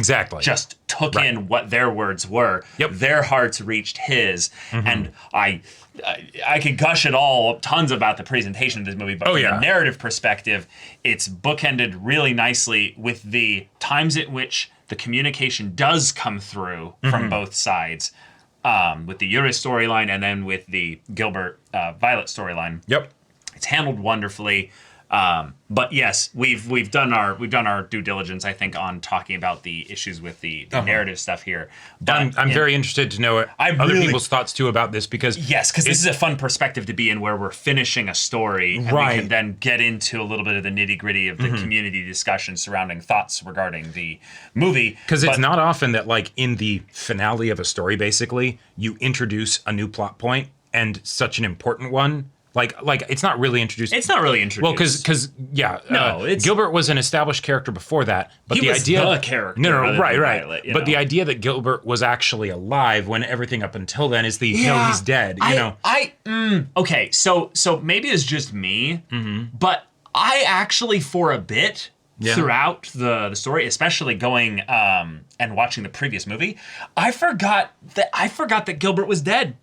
took in what their words were. Their hearts reached his, and I could gush at all tons about the presentation of this movie, but from a narrative perspective, it's bookended really nicely with the times at which the communication does come through from both sides, with the Yuri storyline and then with the Gilbert Violet storyline. It's handled wonderfully. But yes, we've done our due diligence, I think, on talking about the issues with the narrative stuff here. But I'm very interested to know other people's thoughts too about this, because this is a fun perspective to be in, where we're finishing a story and we can then get into a little bit of the nitty gritty of the community discussion surrounding thoughts regarding the movie. Because it's not often that, like, in the finale of a story, basically, you introduce a new plot point, and such an important one. Like it's not really introduced. It's not really introduced. Well, because Gilbert was an established character before that, but the character. Right. Violet, but the idea that Gilbert was actually alive when everything up until then is no, he's dead. Okay, so maybe it's just me, but I actually, for a bit throughout the story, especially going and watching the previous movie, I forgot that Gilbert was dead.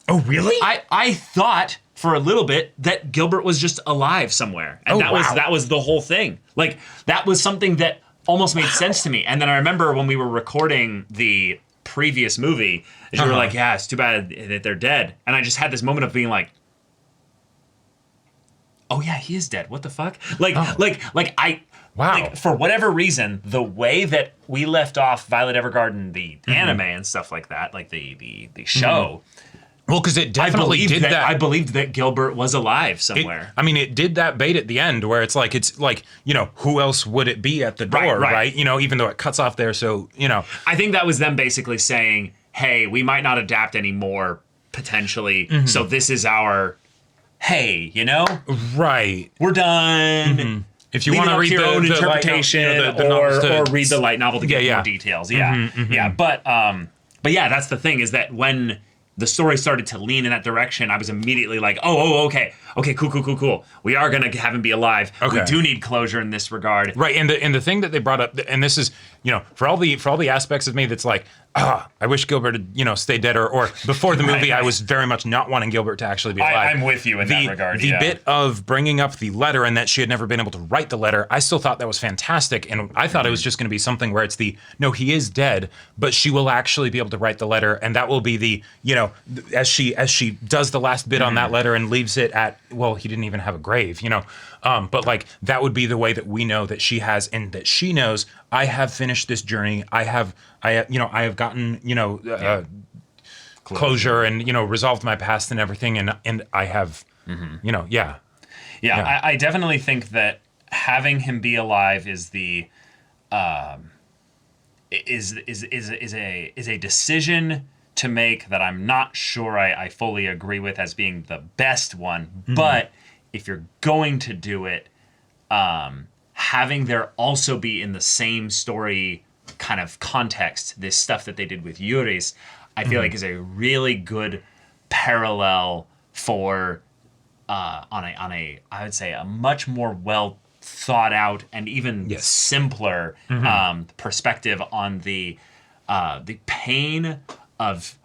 Oh, really? I thought for a little bit that Gilbert was just alive somewhere. And that was the whole thing. Like, that was something that almost made sense to me. And then I remember when we were recording the previous movie, you were like, yeah, it's too bad that they're dead. And I just had this moment of being like, oh yeah, he is dead. What the fuck? Like, for whatever reason, the way that we left off Violet Evergarden, the anime and stuff like that, like the show. Well, because it definitely did that. I believed that Gilbert was alive somewhere. It did that bait at the end where it's like, who else would it be at the door, right? Even though it cuts off there, so, I think that was them basically saying, hey, we might not adapt anymore, potentially, so this is our, hey, Right. We're done. If you want to read your own the interpretation, or read the light novel to get more details. But yeah, that's the thing, is that when the story started to lean in that direction, I was immediately like, okay, cool. We are going to have him be alive. We do need closure in this regard. Right, and the thing that they brought up, and this is, for all the aspects of me that's like, I wish Gilbert had, stayed dead, or before the movie, I was very much not wanting Gilbert to actually be alive. I'm with you in that regard, The bit of bringing up the letter and that she had never been able to write the letter, I still thought that was fantastic, and I thought it was just going to be something where it's no, he is dead, but she will actually be able to write the letter, and that will be the, as she does the last bit on that letter and leaves it at, well, he didn't even have a grave, but like, that would be the way that we know that she has, and that she knows, I have finished this journey. I have gotten, closure and, resolved my past and everything. And I have, I definitely think that having him be alive is the is a decision to make that I'm not sure I fully agree with as being the best one. But if you're going to do it, having there also be in the same story kind of context, this stuff that they did with Yuri's, I feel like is a really good parallel for on a I would say a much more well thought out and even simpler perspective on the pain of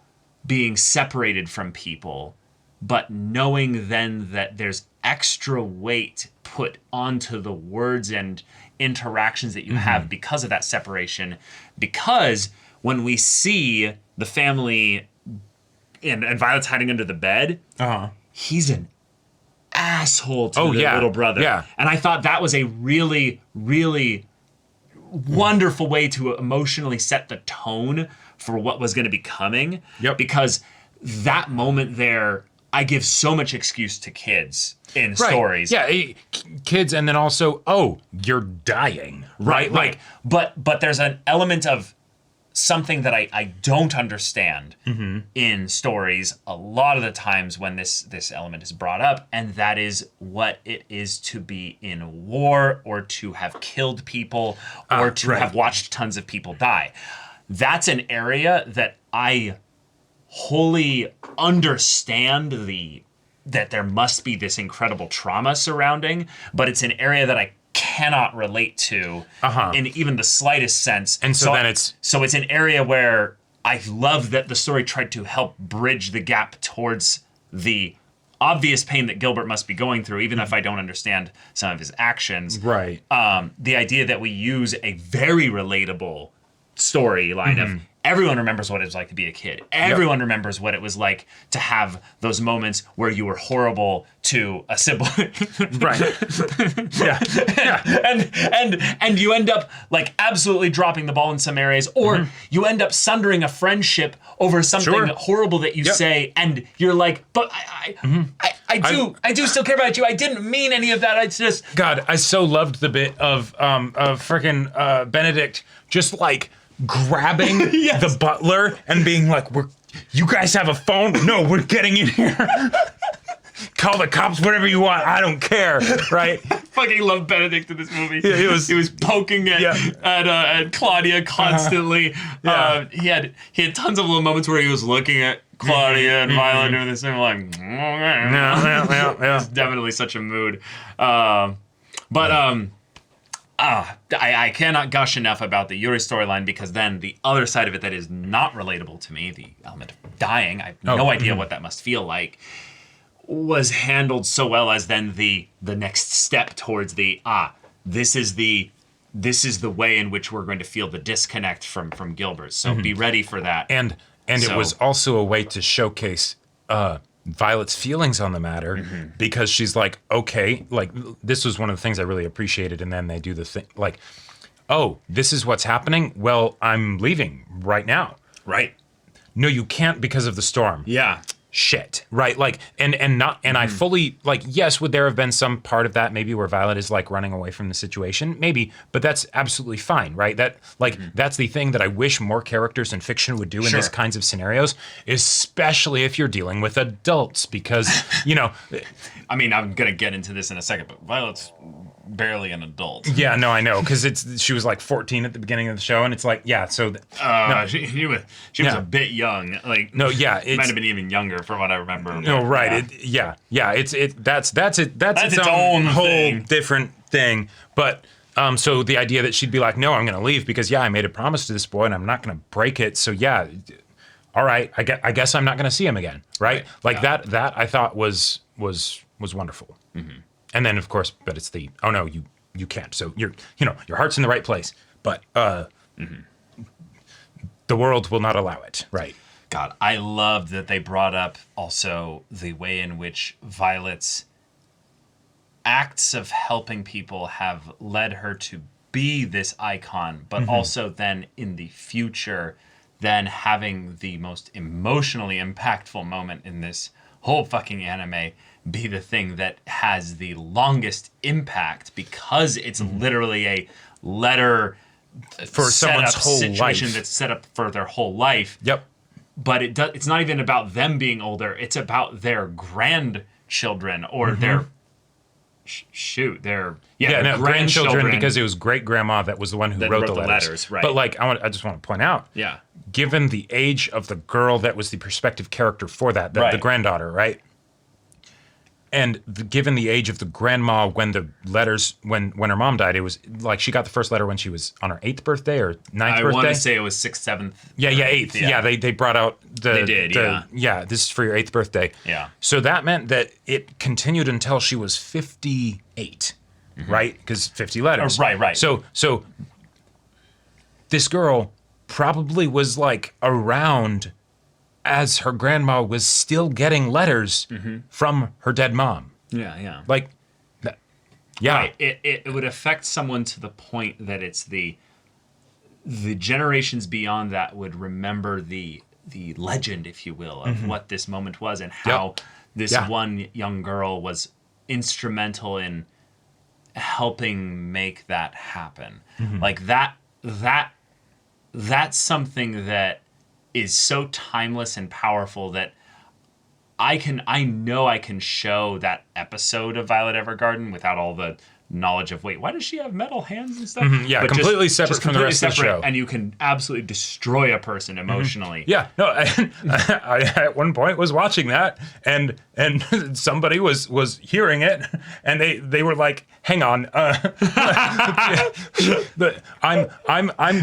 being separated from people, but knowing then that there's extra weight put onto the words and interactions that you have because of that separation. Because when we see the family and Violet's hiding under the bed, he's an asshole to the little brother. Yeah. And I thought that was a really, really wonderful way to emotionally set the tone for what was going to be coming. Yep. Because that moment there, I give so much excuse to kids in stories. Yeah, kids, and then also, oh, you're dying. Right? Like, but there's an element of something that I don't understand in stories a lot of the times when this element is brought up, and that is what it is to be in war or to have killed people or to have watched tons of people die. That's an area that I wholly understand that there must be this incredible trauma surrounding, but it's an area that I cannot relate to in even the slightest sense. And so then it's an area where I love that the story tried to help bridge the gap towards the obvious pain that Gilbert must be going through, even if I don't understand some of his actions. Right. The idea that we use a very relatable storyline of everyone remembers what it was like to be a kid. Everyone remembers what it was like to have those moments where you were horrible to a sibling. And you end up like absolutely dropping the ball in some areas, or you end up sundering a friendship over something horrible that you say, and you're like, but I do still care about you. I didn't mean any of that. It's just God, I so loved the bit of frickin' Benedict just like grabbing the butler and being like, you guys have a phone? No, we're getting in here. Call the cops, whatever you want. I don't care, right? Fucking love Benedict in this movie. Yeah, he was poking at Claudia constantly. He had tons of little moments where he was looking at Claudia and Violet doing this, and I'm like, it's definitely such a mood. I cannot gush enough about the Yuri storyline, because then the other side of it that is not relatable to me, the element of dying, I have no idea what that must feel like, was handled so well as then the next step towards this is the way in which we're going to feel the disconnect from Gilbert. So be ready for that. And it was also a way to showcase Violet's feelings on the matter, because she's like, okay, like this was one of the things I really appreciated, and then they do the thing like, oh, this is what's happening. Well, I'm leaving right now. Right. No, you can't because of the storm. Yeah. Shit. Right. Like, and I fully, like, yes, would there have been some part of that maybe where Violet is like running away from the situation? Maybe, but that's absolutely fine, right? That, like, that's the thing that I wish more characters in fiction would do in these kinds of scenarios, especially if you're dealing with adults, because, you know. I mean, I'm going to get into this in a second, but Violet's barely an adult. Yeah, no, I know, because she was like 14 at the beginning of the show, and it's like, yeah, so she was a bit young. Like, no, yeah, it might have been even younger from what I remember. No, right, that's its own whole thing. Different thing. But so the idea that she'd be like, no, I'm going to leave because I made a promise to this boy and I'm not going to break it. So yeah, all right, I guess I'm not going to see him again, right? Like that I thought was wonderful. And then, of course, but it's the, oh no, you can't. So your heart's in the right place, but the world will not allow it. Right. God, I loved that they brought up also the way in which Violet's acts of helping people have led her to be this icon, but also then in the future, then having the most emotionally impactful moment in this whole fucking anime be the thing that has the longest impact, because it's literally a letter for set someone's up whole situation life. that's set up for their whole life. Yep. But it's not even about them being older. It's about their grandchildren or their their grandchildren, because it was great grandma that was the one who wrote the letters. Right. But like, I just want to point out, given the age of the girl that was the perspective character for that, the granddaughter, right? And given the age of the grandma when the letters, when her mom died, it was like she got the first letter when she was on her 8th birthday or 9th birthday. I want to say it was 6th, 7th. Yeah, 8th. Yeah, they brought out the... They did, yeah, this is for your 8th birthday. Yeah. So that meant that it continued until she was 58, right? Because 50 letters. Right. So this girl probably was like around as her grandma was still getting letters from her dead mom. Yeah. Like, yeah. Right. It would affect someone to the point that it's the generations beyond that would remember the legend, if you will, of what this moment was and how this one young girl was instrumental in helping make that happen. Like that's something that is so timeless and powerful that I know I can show that episode of Violet Evergarden without all the knowledge of, why does she have metal hands and stuff? Yeah, but completely separate from the rest of the show. And you can absolutely destroy a person emotionally. Yeah, no, I at one point was watching that, and somebody was hearing it, and they were like, "Hang on, I'm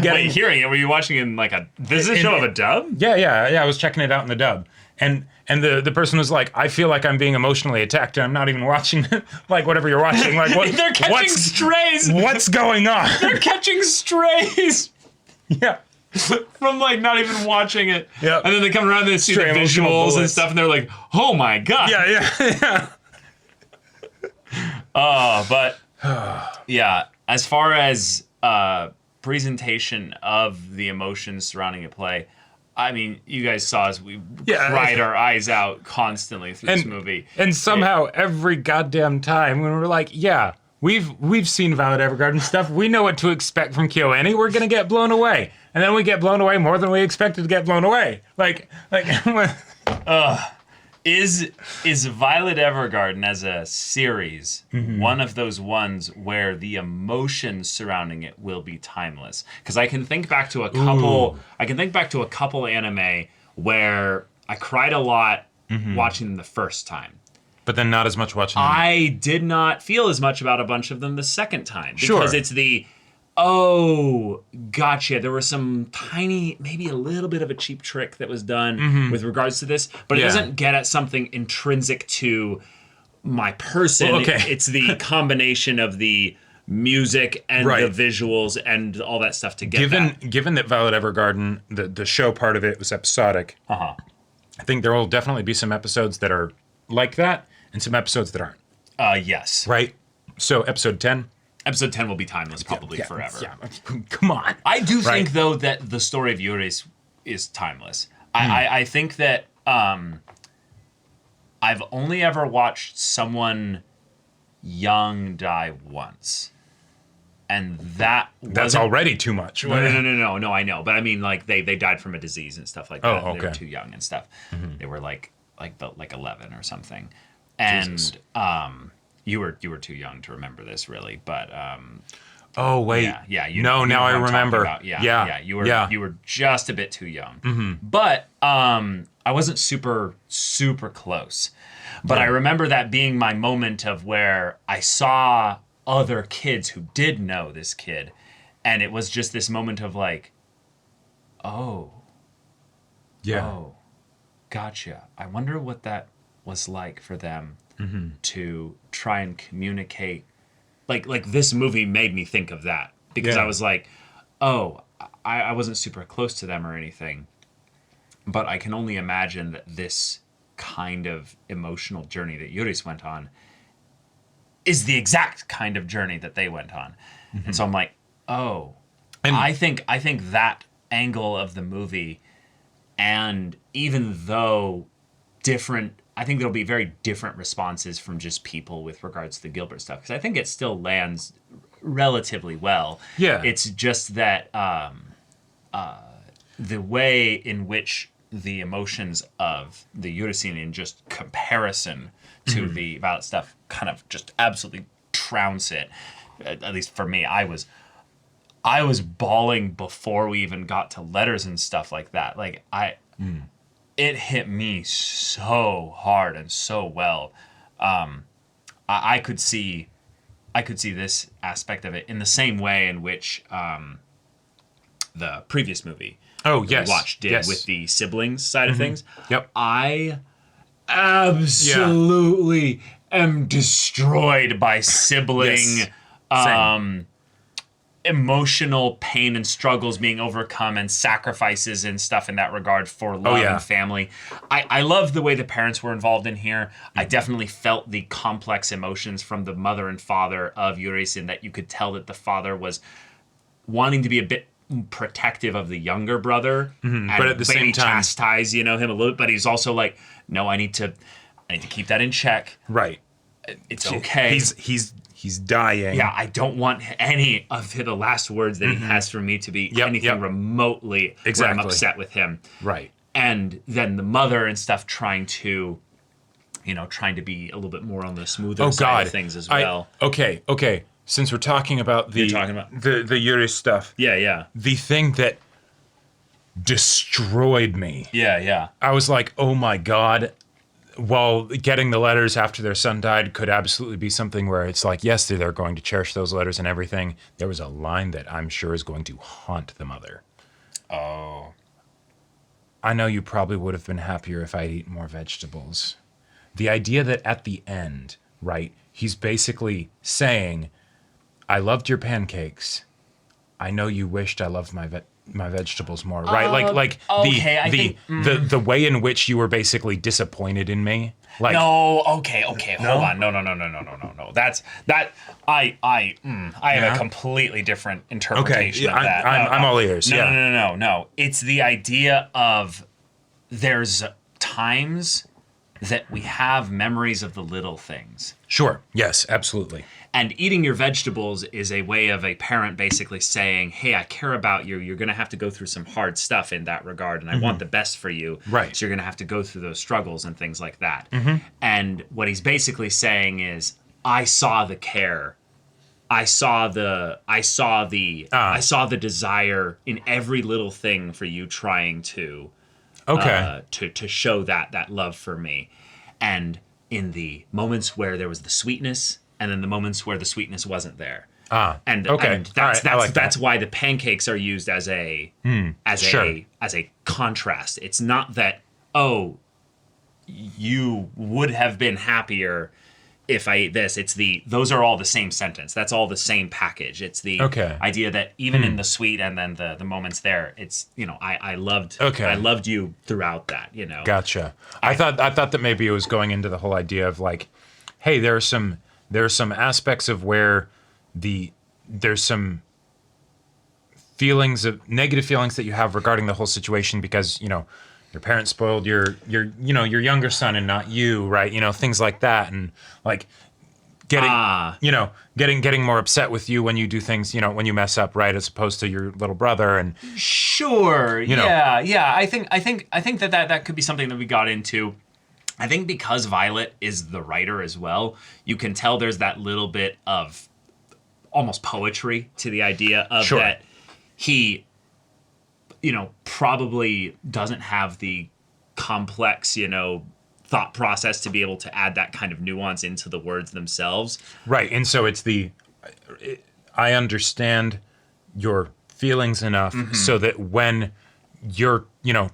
getting." Wait, hearing it? Were you watching it in like a? This is a show of a dub? Yeah. I was checking it out in the dub, and the person was like, "I feel like I'm being emotionally attacked, and I'm not even watching like whatever you're watching. Like what? They're catching strays. What's going on? They're catching strays." Yeah. From like not even watching it. Yeah. And then they come around and they see the visuals and stuff and they're like, oh my God. Yeah. But yeah, as far as presentation of the emotions surrounding a play, I mean, you guys saw us, we cried our eyes out constantly through this movie. And somehow every goddamn time when we're like, we've seen Violet Evergarden stuff. We know what to expect from KyoAni. We're gonna get blown away, and then we get blown away more than we expected to get blown away. Is Violet Evergarden as a series one of those ones where the emotions surrounding it will be timeless? Because I can think back to a couple. I can think back to a couple anime where I cried a lot watching them the first time. But then not as much watching them. I did not feel as much about a bunch of them the second time. Sure. Because it's oh, gotcha. There was some tiny, maybe a little bit of a cheap trick that was done with regards to this, but it doesn't get at something intrinsic to my person. Well, okay. It's the combination of the music and the visuals and all that stuff to get Given that Violet Evergarden, the show part of it was episodic, I think there will definitely be some episodes that are like that and some episodes that aren't. Yes. Right? So episode 10. Episode 10 will be timeless probably forever. Yeah, come on. I do think, though, that the story of Yuris is timeless. I think that I've only ever watched someone young die once. And that's already too much. No, I know. But I mean, like, they died from a disease and stuff like that. Oh, okay. They were too young and stuff. They were like 11 or something. And Jesus. You were too young to remember this, really, but oh wait, you now know I what I'm remember. talking about. You were just a bit too young, but I wasn't super close. But I remember that being my moment of where I saw other kids who did know this kid, and it was just this moment of like, oh, gotcha. I wonder what that was like for them. To try and communicate, like this movie made me think of that because I was like, oh, I wasn't super close to them or anything, but I can only imagine that this kind of emotional journey that Yuris went on is the exact kind of journey that they went on, and so I'm like, oh, and I think that angle of the movie, and even though different. I think there'll be very different responses from just people with regards to the Gilbert stuff because I think it still lands relatively well. Yeah. It's just that the way in which the emotions of the Urisin in just comparison to the Violet stuff kind of just absolutely trounce it. At least for me, I was bawling before we even got to letters and stuff like that. Like it hit me so hard and so well. I could see this aspect of it in the same way in which the previous movie we watched did with the siblings side of things. Yep. I absolutely am destroyed by sibling emotional pain and struggles being overcome and sacrifices and stuff in that regard for love and family. I love the way the parents were involved in here. I definitely felt the complex emotions from the mother and father of Urisin, that you could tell that the father was wanting to be a bit protective of the younger brother and but at the same time chastise him a little, but he's also like, no, I need to keep that in check. Right. It's okay. He's dying. Yeah, I don't want any of the last words that he has for me to be anything remotely where I'm upset with him. Right. And then the mother and stuff trying to be a little bit more on the smoother side of things as well. Okay. Since we're talking about the Yuri stuff. Yeah. The thing that destroyed me. Yeah. I was like, oh my God. While getting the letters after their son died could absolutely be something where it's like, yes, they're going to cherish those letters and everything. There was a line that I'm sure is going to haunt the mother. Oh. I know you probably would have been happier if I'd eaten more vegetables. The idea that at the end, right, he's basically saying, I loved your pancakes. I know you wished I loved my vegetables more, right? The way in which you were basically disappointed in me. Like, no, okay, hold on, no. That's that. I have a completely different interpretation of that. I'm all ears. No. It's the idea of there's times that we have memories of the little things. Sure. Yes, absolutely. And eating your vegetables is a way of a parent basically saying, hey, I care about you. You're going to have to go through some hard stuff in that regard, and I want the best for you. Right. So you're going to have to go through those struggles and things like that. And what he's basically saying is, I saw the care. I saw the desire in every little thing for you trying to to show that love for me. And in the moments where there was the sweetness, and then the moments where the sweetness wasn't there. And that's why the pancakes are used as a contrast. It's not that, oh, you would have been happier if I ate this. It's those are all the same sentence. That's all the same package. It's the idea that even in the sweet and then the moments there, it's, I loved you throughout that, Gotcha. I thought that maybe it was going into the whole idea of like, hey, there are some aspects of where there's some negative feelings that you have regarding the whole situation because, your parents spoiled your younger son and not you, right? Things like that. And like getting more upset with you when you do things, when you mess up, right? As opposed to your little brother. And sure. Yeah. I think that could be something that we got into. I think because Violet is the writer as well, you can tell there's that little bit of almost poetry to the idea of that he, probably doesn't have the complex, thought process to be able to add that kind of nuance into the words themselves. Right. And so it's I understand your feelings enough so that when you're,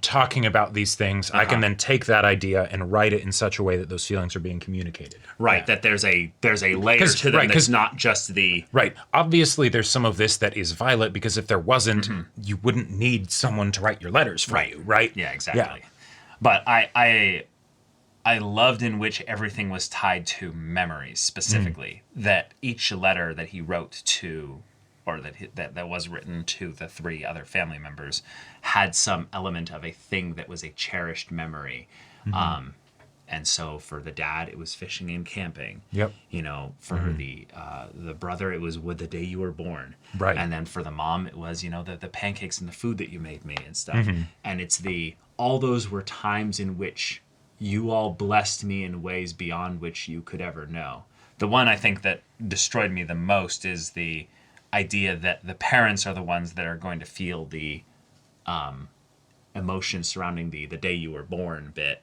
talking about these things, I can then take that idea and write it in such a way that those feelings are being communicated. Right, that there's a layer to them that's not just the... Right, obviously there's some of this that is Violet, because if there wasn't, you wouldn't need someone to write your letters for you, right? Yeah, exactly. Yeah. But I loved in which everything was tied to memories, specifically. That each letter that he wrote to... or that was written to the three other family members, had some element of a thing that was a cherished memory. And so for the dad, it was fishing and camping. Yep. You know, for the brother, it was with the day you were born. Right. And then for the mom, it was, you know, the pancakes and the food that you made me and stuff. And it's all those were times in which you all blessed me in ways beyond which you could ever know. The one I think that destroyed me the most is the idea that the parents are the ones that are going to feel the emotions surrounding the day you were born bit,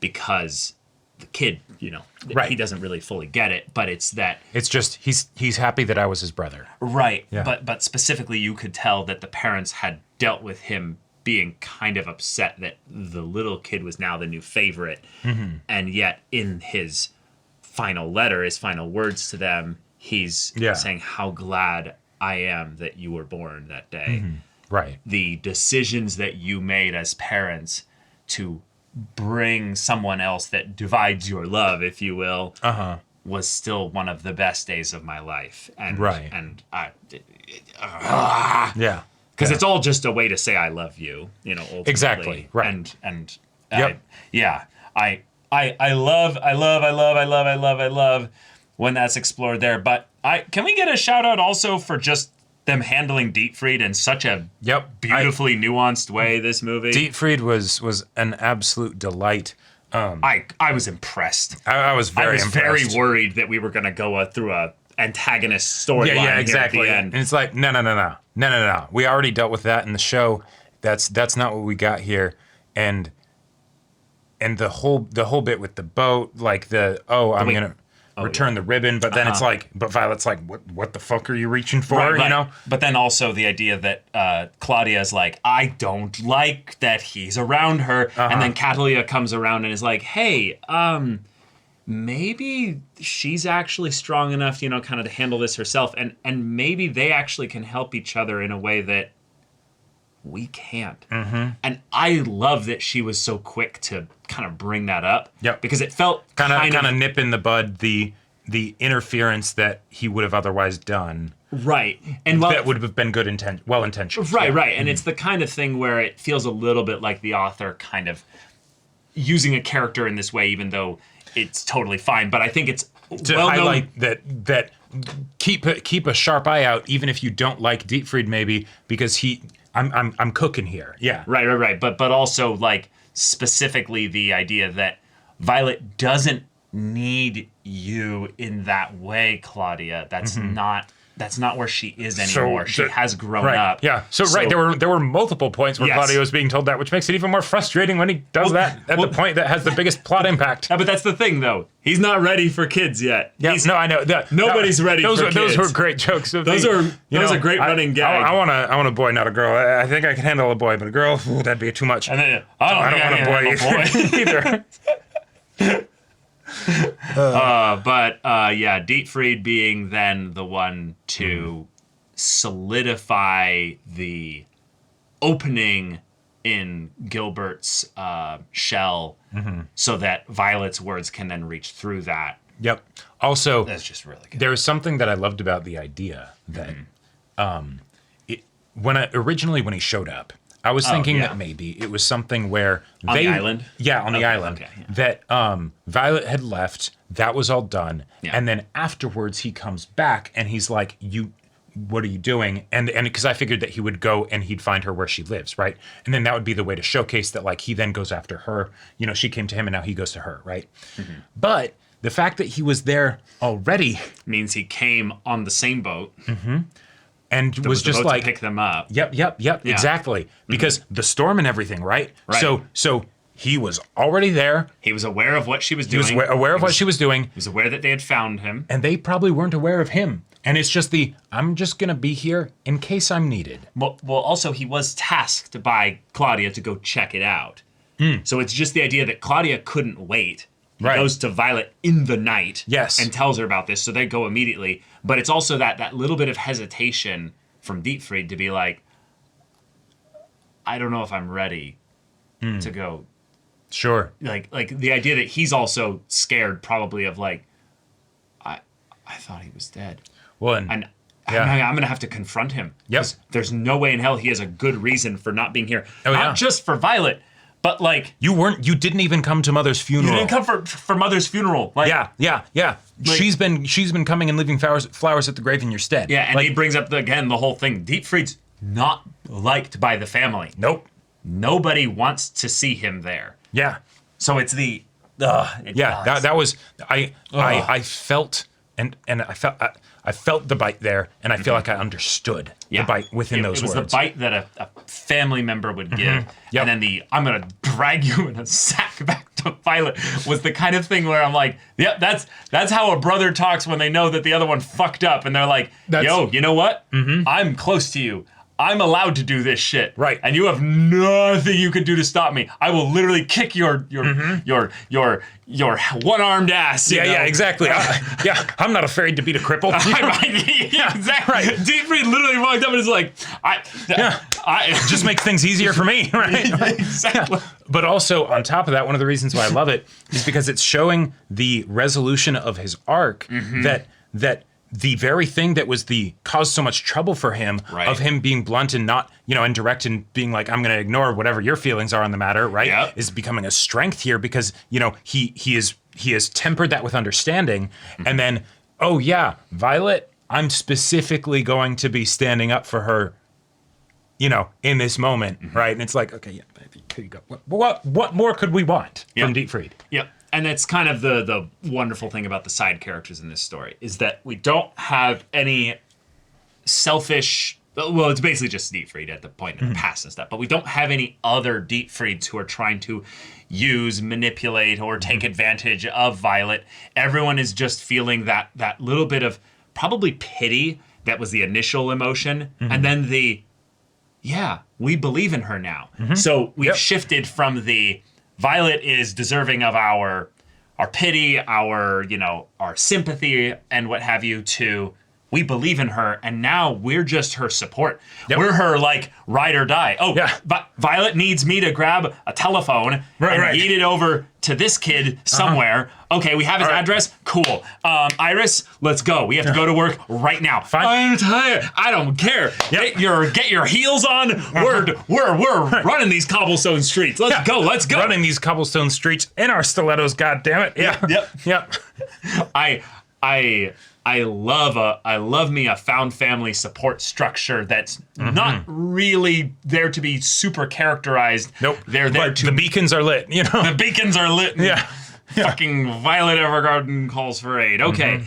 because the kid, you know, he doesn't really fully get it, but it's just he's happy that I was his brother. Right. Yeah. But specifically you could tell that the parents had dealt with him being kind of upset that the little kid was now the new favorite. And yet in his final letter, his final words to them, he's saying how glad I am that you were born that day. Right. The decisions that you made as parents to bring someone else that divides your love, if you will, was still one of the best days of my life. And and I because it's all just a way to say I love you, you know, ultimately. Exactly. Right. And I love when that's explored there. But can we get a shout out also for just them handling Dietfried in such a beautifully nuanced way, this movie? Dietfried was an absolute delight. I was impressed. I was very impressed. Very worried that we were going to go through a antagonist storyline. Yeah, exactly. At the end. And it's like, no. We already dealt with that in the show. That's not what we got here. And the whole bit with the boat, like I'm gonna return the ribbon, but then it's like, but Violet's like, what the fuck are you reaching for? Right. You know? But then also the idea that Claudia's like, I don't like that he's around her, and then Catalia comes around and is like, hey, maybe she's actually strong enough, you know, kind of to handle this herself, and maybe they actually can help each other in a way that we can't. And I love that she was so quick to kind of bring that up. Yep. Because it felt kind of nip in the bud the interference that he would have otherwise done. Right. And that would have been well intentioned. Right. And it's the kind of thing where it feels a little bit like the author kind of using a character in this way, even though it's totally fine. But I think it's to highlight that keep a sharp eye out, even if you don't like Dietfried, maybe, because I'm cooking here. Yeah. Right. But also like specifically the idea that Violet doesn't need you in that way, Claudia. That's not where she is anymore. She has grown up. Yeah. So there were multiple points where Claudia was being told that, which makes it even more frustrating when he does that at the point that has the biggest plot impact. Yeah, but that's the thing, though. He's not ready for kids yet. Yeah. No, I know. Nobody's ready for kids. Those were great jokes. Those are a great running gag. I want a boy, not a girl. I think I can handle a boy, but a girl, that'd be too much. And then I don't want a boy either. Dietfried being then the one to solidify the opening in Gilbert's shell, so that Violet's words can then reach through that. Yep. Also, that's just really good. There was something that I loved about the idea that when he showed up, I was thinking that maybe it was something where on the island? Yeah, on the island. Okay, yeah. That Violet had left, that was all done. Yeah. And then afterwards he comes back and he's like, what are you doing? And because I figured that he would go and he'd find her where she lives, right? And then that would be the way to showcase that, like, he then goes after her. You know, she came to him and now he goes to her, right? But the fact that he was there already means he came on the same boat. And was just like, to pick them up. Yep, exactly. Because the storm and everything, right? So he was already there. He was aware of what she was doing. He was aware of what she was doing. He was aware that they had found him. And they probably weren't aware of him. And it's just I'm just going to be here in case I'm needed. Well, also, he was tasked by Claudia to go check it out. So it's just the idea that Claudia couldn't wait. He goes to Violet in the night and tells her about this, so they go immediately. But it's also that little bit of hesitation from Dietfried to be like, I don't know if I'm ready to go. Sure. Like the idea that he's also scared probably of like, I thought he was dead. Well, and I'm going to have to confront him. Yep. There's no way in hell he has a good reason for not being here. Not just for Violet, But like, You didn't even come to Mother's funeral. you didn't come for Mother's funeral. Like, Yeah. Like- she's been coming and leaving flowers at the grave in your stead. Yeah, and like, he brings up the whole thing. Dietfried's not liked by the family. nope. Nobody wants to see him there. Yeah. So it's the That was I felt and I felt the bite there, and I feel like I understood the bite within those words. It was the bite that a family member would give, Yep. and then the "I'm gonna drag you in a sack back to Violet" was the kind of thing where I'm like, "Yep, that's how a brother talks when they know that the other one fucked up, and they're like, yo, you know what? I'm close to you. I'm allowed to do this shit, Right. And you have nothing you can do to stop me. I will literally kick your one-armed ass. Yeah, exactly. I'm not afraid to beat a cripple. Yeah, exactly. Right. Dietfried literally walked up and is like, I Just make things easier for me, right? Exactly. Yeah. But also, on top of that, one of the reasons why I love it is because it's showing the resolution of his arc, that the very thing that was caused so much trouble for him, Right. of him being blunt and not, and direct and being like, I'm going to ignore whatever your feelings are on the matter, right? Yep. Is becoming a strength here because, he has tempered that with understanding. And then, oh yeah, Violet, I'm specifically going to be standing up for her, in this moment, right? And it's like, okay, yeah, here you go. What more could we want from Dietfried? Yep. And that's kind of the wonderful thing about the side characters in this story, is that we don't have any selfish. Well, it's basically just Dietfried at the point in the past and stuff, but we don't have any other Dietfrieds who are trying to use, manipulate, or take advantage of Violet. Everyone is just feeling that little bit of probably pity that was the initial emotion, and then we believe in her now. So we've shifted from the Violet is deserving of our pity, our sympathy, and what have you, to we believe in her, and now we're just her support. Yep. We're her ride or die. Oh, yeah. Violet needs me to grab a telephone and eat it over to this kid somewhere. Okay, we have his address. Cool. Iris, let's go. We have to go to work right now. Fine. I'm tired. I don't care. Yep. Get your heels on. We're running these cobblestone streets. Let's go. Let's go. Running these cobblestone streets in our stilettos. God damn it. Yeah. Yep. I love me a found family support structure that's not really there to be super characterized. Nope. They're there but to the beacons are lit, The beacons are lit. Yeah. Fucking Violet Evergarden calls for aid. Okay.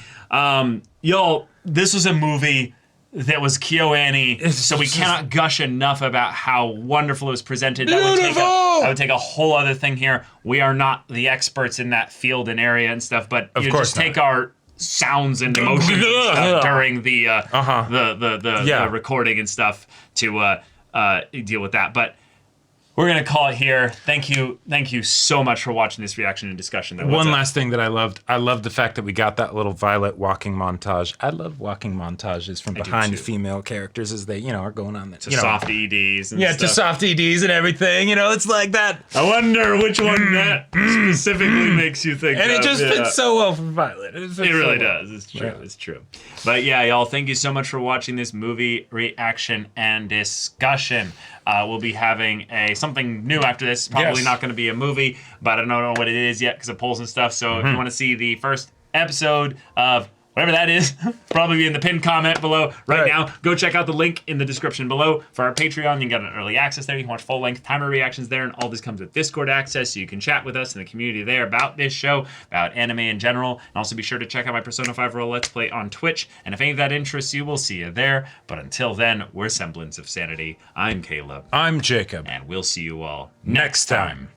Y'all, this was a movie that was KyoAni, so we cannot gush enough about how wonderful it was presented. That would take a whole other thing here. We are not the experts in that field and area and stuff, but Of course just take our sounds and emotions and stuff during the recording and stuff to deal with that. But we're gonna call it here. Thank you so much for watching this reaction and discussion. One last thing that I loved the fact that we got that little Violet walking montage. I love walking montages from behind female characters as they, are going on that. Soft EDs and stuff. To soft EDs and everything. It's like that. I wonder which one that specifically makes you think and of. it just fits so well for Violet. It really does. It's true. Yeah. It's true. But yeah, y'all, thank you so much for watching this movie reaction and discussion. We'll be having something new after this. Probably not going to be a movie, but I don't know what it is yet because of polls and stuff. So if you want to see the first episode of whatever that is, probably be in the pinned comment below right now. Go check out the link in the description below for our Patreon. You can get an early access there. You can watch full-length timer reactions there, and all this comes with Discord access, so you can chat with us in the community there about this show, about anime in general. And also be sure to check out my Persona 5 Roll Let's Play on Twitch. And if any of that interests you, we'll see you there. But until then, we're Semblance of Sanity. I'm Caleb. I'm Jacob. And we'll see you all next time.